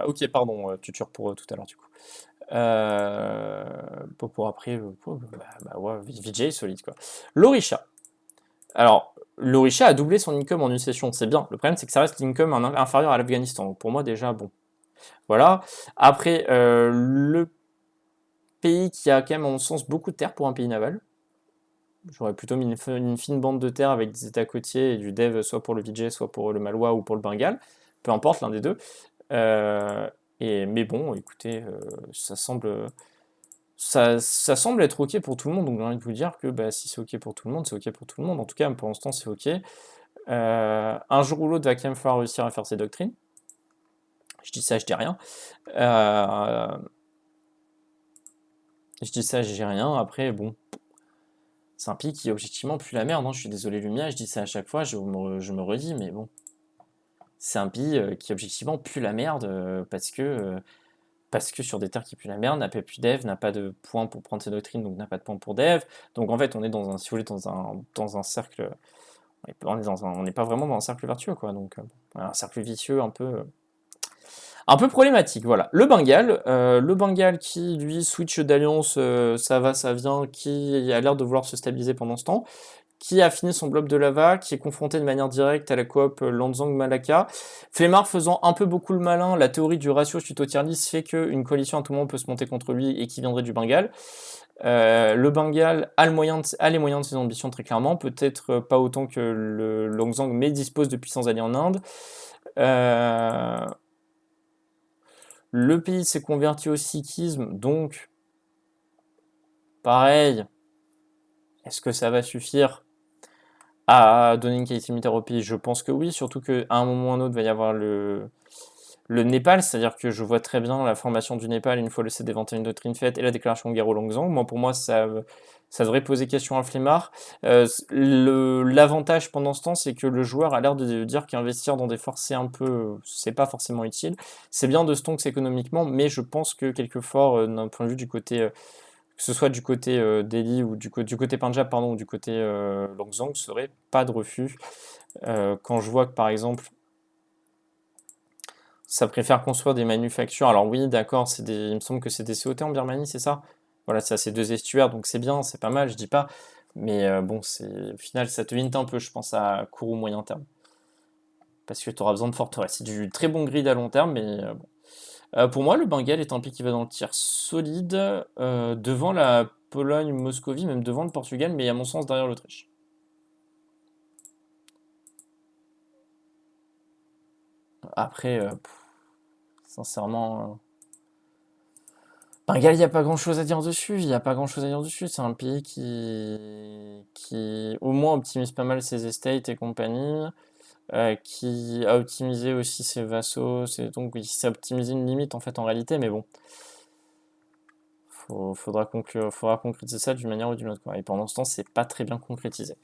Speaker 1: Ok, pardon, tuteur pour tout à l'heure, du coup. Pour après, ouais, VJ solide, quoi. Lorisha. Alors, Lorisha a doublé son income en une session, c'est bien. Le problème, c'est que ça reste l'income inférieur à l'Afghanistan. Donc pour moi, déjà, bon. Voilà. Après, le pays qui a quand même, à mon sens, beaucoup de terre pour un pays naval. J'aurais plutôt mis une fine bande de terre avec des états côtiers et du dev soit pour le VJ, soit pour le Malwa ou pour le Bengale. Peu importe, l'un des deux. Mais bon, écoutez, ça semble être OK pour tout le monde, donc j'ai envie de vous dire que bah, si c'est OK pour tout le monde, c'est OK pour tout le monde. En tout cas, pour l'instant, c'est OK. Un jour ou l'autre, va quand même falloir réussir à faire ses doctrines.
Speaker 2: Je dis ça, je dis rien. Euh, je dis ça, je dis rien. Après, bon, c'est un pays qui objectivement pue la merde, hein. Je suis désolé Lumia, je dis ça à chaque fois, je me redis, mais bon. C'est un pays qui objectivement pue la merde parce que sur des terres qui puent la merde, n'a pas pu dev, n'a pas de points pour prendre ses doctrines, donc n'a pas de points pour dev. Donc en fait, on est dans un, si vous voulez, dans un cercle. On n'est pas vraiment dans un cercle vertueux, quoi. Donc un cercle vicieux un peu problématique, voilà. Le Bengale qui lui switch d'alliance, ça va, ça vient, qui a l'air de vouloir se stabiliser pendant ce temps, qui a fini son blob de lava, qui est confronté de manière directe à la coop Lanzang-Malaka. Flemmard faisant un peu beaucoup le malin, la théorie du ratio tuto tier list fait qu'une coalition à tout moment peut se monter contre lui et qui viendrait du Bengale. Le Bengale a les moyens de ses ambitions très clairement, peut-être pas autant que le Lanzang, mais dispose de puissants alliés en Inde. Le pays s'est converti au sikhisme, donc pareil, est-ce que ça va suffire à donner une qualité militaire au pays? Je pense que oui, surtout qu'à un moment ou un autre, il va y avoir le Népal, c'est-à-dire que je vois très bien la formation du Népal une fois le CD21 doctrine faite et la déclaration de guerre au Longzang. Moi, pour moi, ça devrait poser question à Flemmard. L'avantage pendant ce temps, c'est que le joueur a l'air de dire qu'investir dans des forces, c'est pas forcément utile. C'est bien de stonks économiquement, mais je pense que quelque forts, d'un point de vue du côté, que ce soit du côté Delhi ou du côté Punjab, pardon, ou du côté Longzang, serait pas de refus. Quand je vois que par exemple, ça préfère construire des manufactures. Alors oui, d'accord, il me semble que c'est des COT en Birmanie, c'est ça? Voilà, ça c'est deux estuaires, donc c'est bien, c'est pas mal, je dis pas. Mais bon, au final, ça te limite un peu, je pense, à court ou moyen terme. Parce que tu auras besoin de forteresse. C'est du très bon grid à long terme, mais bon. Pour moi, le Bengale est un pays qui va dans le tiers solide, devant la Pologne, Moscovie, même devant le Portugal, mais à mon sens derrière l'Autriche. Après, sincèrement, Bengale, il n'y a pas grand-chose à dire dessus. Il n'y a pas grand-chose à dire dessus. C'est un pays qui au moins optimise pas mal ses estates et compagnie, qui a optimisé aussi ses vassaux. Donc, il s'est optimisé une limite en fait en réalité, mais bon, faudra concrétiser ça d'une manière ou d'une autre, quoi. Et pendant ce temps, c'est pas très bien concrétisé.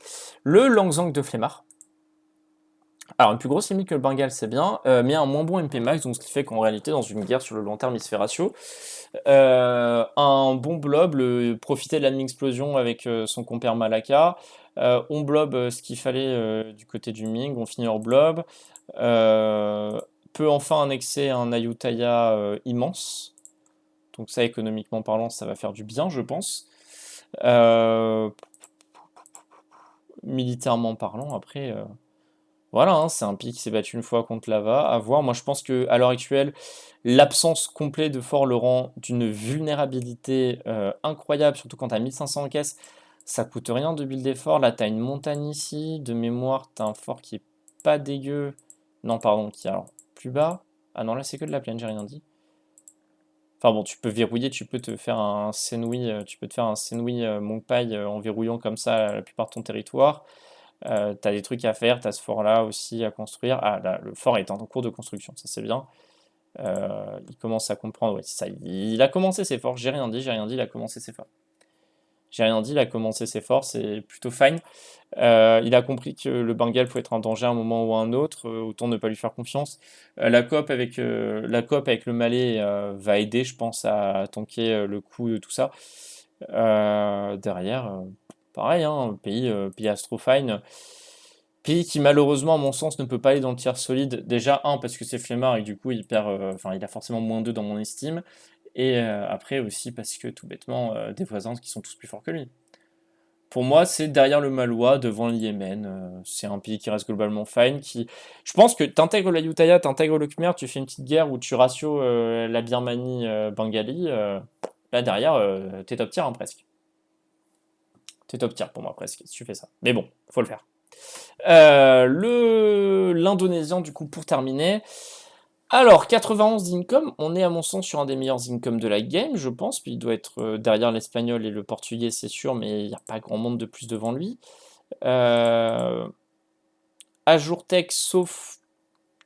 Speaker 2: Le Langzang de Flemmard. Alors, une plus grosse limite que le Bengale, c'est bien, mais un moins bon MP max, donc ce qui fait qu'en réalité, dans une guerre sur le long terme, il se fait ratio. Un bon blob, profiter de la mini-explosion avec son compère Malaka. On blob ce qu'il fallait du côté du Ming, on finit hors blob. Peut enfin annexer un Ayutthaya immense. Donc ça, économiquement parlant, ça va faire du bien, je pense. Militairement parlant, après, voilà, hein, c'est un pays qui s'est battu une fois contre Lava. À voir. Moi, je pense que à l'heure actuelle, l'absence complète de fort le rend d'une vulnérabilité incroyable, surtout quand t'as 1500 en caisse. Ça coûte rien de builder fort. Là, t'as une montagne ici. De mémoire, t'as un fort qui est pas dégueu. Non, pardon, qui est alors plus bas. Ah non, là, c'est que de la plaine, j'ai rien dit. Enfin bon, tu peux verrouiller, tu peux te faire un Senui, Mongpai en verrouillant comme ça la plupart de ton territoire. T'as des trucs à faire, t'as ce fort-là aussi à construire. Ah, là, le fort est en cours de construction, ça c'est bien. Il commence à comprendre, ouais, c'est ça. Il a commencé ses forts, j'ai rien dit, il a commencé ses forts. J'ai rien dit, il a commencé ses forts, c'est plutôt fine. Il a compris que le Bengale pouvait être un danger à un moment ou à un autre, autant ne pas lui faire confiance. La coop avec le Malais va aider, je pense, à tanker le coup de tout ça. Derrière, pareil, hein, pays astrofine. Pays qui malheureusement, à mon sens, ne peut pas aller dans le tiers solide. Déjà, parce que c'est flemmard et du coup, enfin, il a forcément moins 2 dans mon estime. Et après aussi parce que tout bêtement, des voisins qui sont tous plus forts que lui. Pour moi, c'est derrière le Malois, devant le Yémen. C'est un pays qui reste globalement fine. Je pense que t'intègres la Ayutthaya, t'intègres le Khmer, tu fais une petite guerre où tu ratios la Birmanie Bengali. Là derrière, t'es top tier hein, presque. T'es top tier pour moi presque si tu fais ça. Mais bon, faut le faire. L'Indonésien, du coup, pour terminer. Alors, 91 d'income, on est à mon sens sur un des meilleurs income de la game, je pense. Puis il doit être derrière l'espagnol et le portugais, c'est sûr, mais il n'y a pas grand monde de plus devant lui. À jour tech, sauf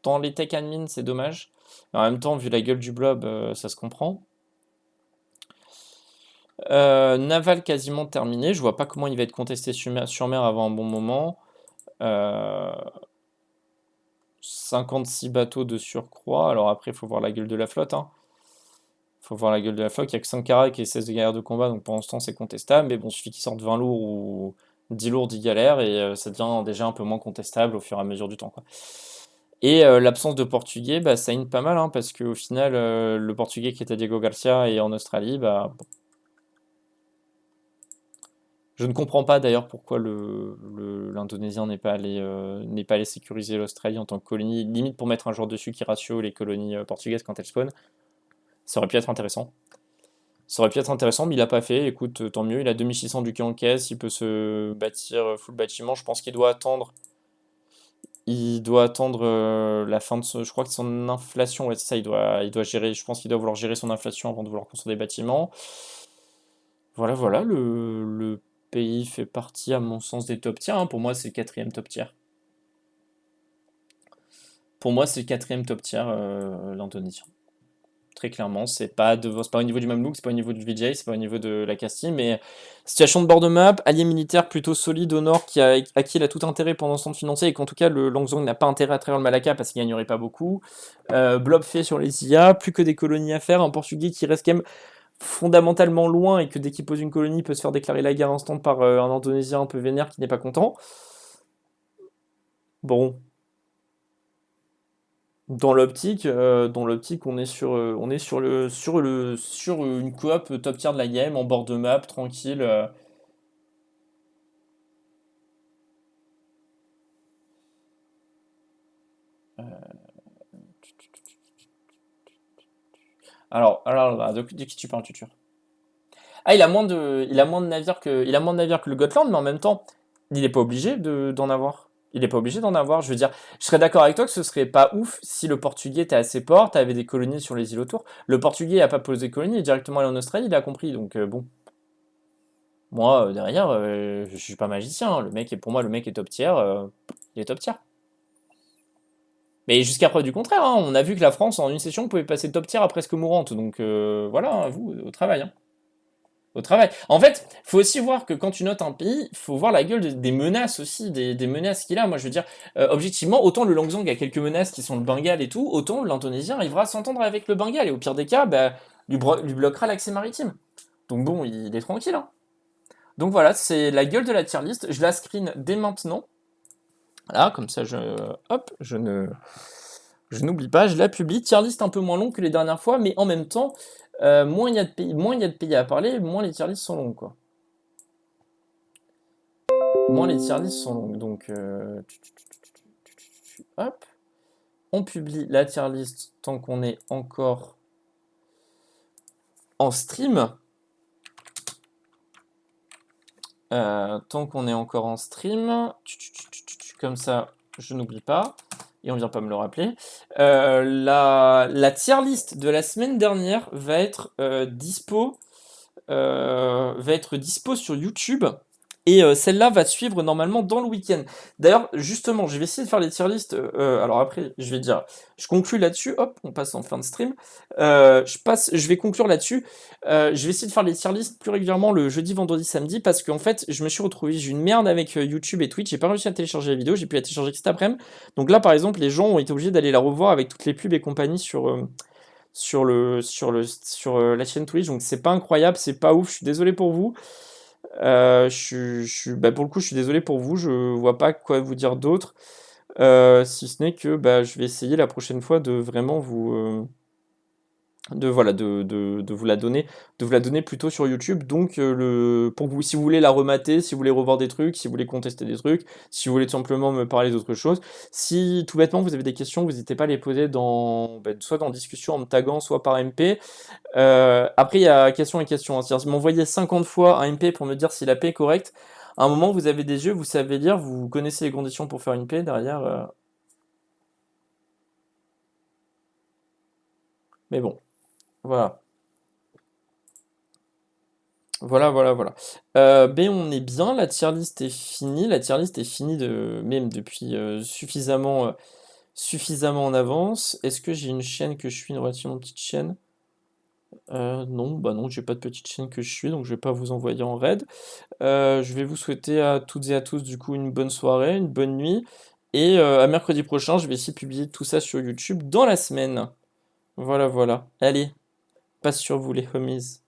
Speaker 2: dans les tech admin, c'est dommage.
Speaker 1: En même temps, vu la gueule du blob, ça se comprend. Naval quasiment terminé. Je vois pas comment il va être contesté sur mer avant un bon moment. 56 bateaux de surcroît. Alors après, il faut voir la gueule de la flotte, hein. Faut voir la gueule de la flotte. Il n'y a que 5 caracs et 16 de galères de combat, donc pour l'instant, c'est contestable. Mais bon, il suffit qu'ils sortent 20 lourds ou 10 lourds, 10 galères, et ça devient déjà un peu moins contestable au fur et à mesure du temps, quoi. Et l'absence de portugais, bah, ça aide pas mal, hein, parce qu'au final, le portugais qui était Diego Garcia et en Australie, bah, je ne comprends pas d'ailleurs pourquoi l'Indonésien n'est pas allé sécuriser l'Australie en tant que colonie, limite pour mettre un jour dessus qui ratio les colonies portugaises quand elles spawnent. Ça aurait pu être intéressant. Ça aurait pu être intéressant, mais il l'a pas fait. Écoute, tant mieux, il a 2600 du quai en caisse, il peut se bâtir full bâtiment. Je pense qu'il doit attendre. Il doit attendre la fin de je crois que son inflation, ouais, c'est ça, il doit gérer. Je pense qu'il doit vouloir gérer son inflation avant de vouloir construire des bâtiments. Voilà, voilà, le pays fait partie, à mon sens, des top tiers, hein. Pour moi, c'est le quatrième top tiers. Pour moi, c'est le quatrième top tiers, l'Indonésien. Très clairement, c'est pas au niveau du Mamelouk, c'est pas au niveau du VJ, c'est pas au niveau de la Castille, mais situation de bord de map, allié militaire plutôt solide au nord à qui il a tout intérêt pendant ce temps de financer et qu'en tout cas le Langzong n'a pas intérêt à trahir le Malacca parce qu'il gagnerait pas beaucoup. Blob fait sur les IA, plus que des colonies à faire, un Portugais qui reste quand même fondamentalement loin et que dès qu'il pose une colonie peut se faire déclarer la guerre instant par un Indonésien un peu vénère qui n'est pas content. Bon, dans l'optique, on est sur une coop top tier de la game, en bord de map, tranquille. Alors là, de qui tu parles, Tutur? Ah, il a moins de navires que le Gotland, mais en même temps, il n'est pas obligé d'en avoir. Il n'est pas obligé d'en avoir. Je veux dire, je serais d'accord avec toi que ce serait pas ouf si le Portugais était à ses ports, t'avais des colonies sur les îles autour. Le Portugais a pas posé de colonies, il est directement allé en Australie, il a compris. Donc bon, moi derrière, je suis pas magicien, hein. Pour moi, le mec est top tier. Il est top tier. Mais jusqu'à preuve du contraire, hein, on a vu que la France en une session pouvait passer top tier à presque mourante. Donc voilà, hein, vous au travail, hein. Au travail. En fait, faut aussi voir que quand tu notes un pays, faut voir la gueule des menaces aussi, des menaces qu'il a. Moi, je veux dire, objectivement, autant le Langzong a quelques menaces qui sont le Bengale et tout, autant l'Indonésien arrivera à s'entendre avec le Bengale et au pire des cas, bah, lui bloquera l'accès maritime. Donc bon, il est tranquille, hein. Donc voilà, c'est la gueule de la tier list. Je la screen dès maintenant. Voilà, comme ça, hop, je n'oublie pas, je la publie. Tier list un peu moins long que les dernières fois, mais en même temps, moins il y a de pays à parler, moins les tier lists sont longues, quoi. Moins les tier lists sont longues. Donc, hop, on publie la tier list tant qu'on est encore en stream. Tant qu'on est encore en stream, comme ça, je n'oublie pas. Et on vient pas me le rappeler. La tier list de la semaine dernière va être dispo sur YouTube. Et celle-là va suivre normalement dans le week-end. D'ailleurs, justement, je vais essayer de faire les tier lists. Alors après, je vais dire, je conclue là-dessus. Hop, on passe en fin de stream. Je vais conclure là-dessus. Je vais essayer de faire les tier lists plus régulièrement le jeudi, vendredi, samedi, parce qu'en fait, je me suis retrouvé, j'ai une merde avec YouTube et Twitch. J'ai pas réussi à télécharger la vidéo. J'ai pu la télécharger que cet après-midi. Donc là, par exemple, les gens ont été obligés d'aller la revoir avec toutes les pubs et compagnie sur la chaîne Twitch. Donc c'est pas incroyable, c'est pas ouf. Je suis désolé pour vous. Bah, pour le coup, je suis désolé pour vous, je vois pas quoi vous dire d'autre, si ce n'est que bah, je vais essayer la prochaine fois de vraiment voilà, de vous la donner plutôt sur YouTube. Donc, pour vous, si vous voulez la remater, si vous voulez revoir des trucs, si vous voulez contester des trucs, si vous voulez tout simplement me parler d'autre chose, si tout bêtement vous avez des questions, vous n'hésitez pas à les poser soit dans discussion en me taguant, soit par MP. Après, il y a question et question, hein. C'est-à-dire, si vous m'envoyez 50 fois un MP pour me dire si la paix est correcte, à un moment, vous avez des yeux, vous savez lire, vous connaissez les conditions pour faire une paix derrière. Mais bon, voilà. Voilà. Ben, on est bien, la tier list est finie. La tier list est finie même depuis
Speaker 2: suffisamment en avance. Est-ce que j'ai une chaîne que je suis, une relativement petite chaîne? Non, bah non, j'ai pas de petite chaîne que je suis, donc je vais pas vous envoyer en raid. Je vais vous souhaiter à toutes et à tous du coup une bonne soirée, une bonne nuit, et à mercredi prochain, je vais essayer de publier tout ça sur YouTube dans la semaine. Voilà, voilà. Allez, passe sur vous les homies.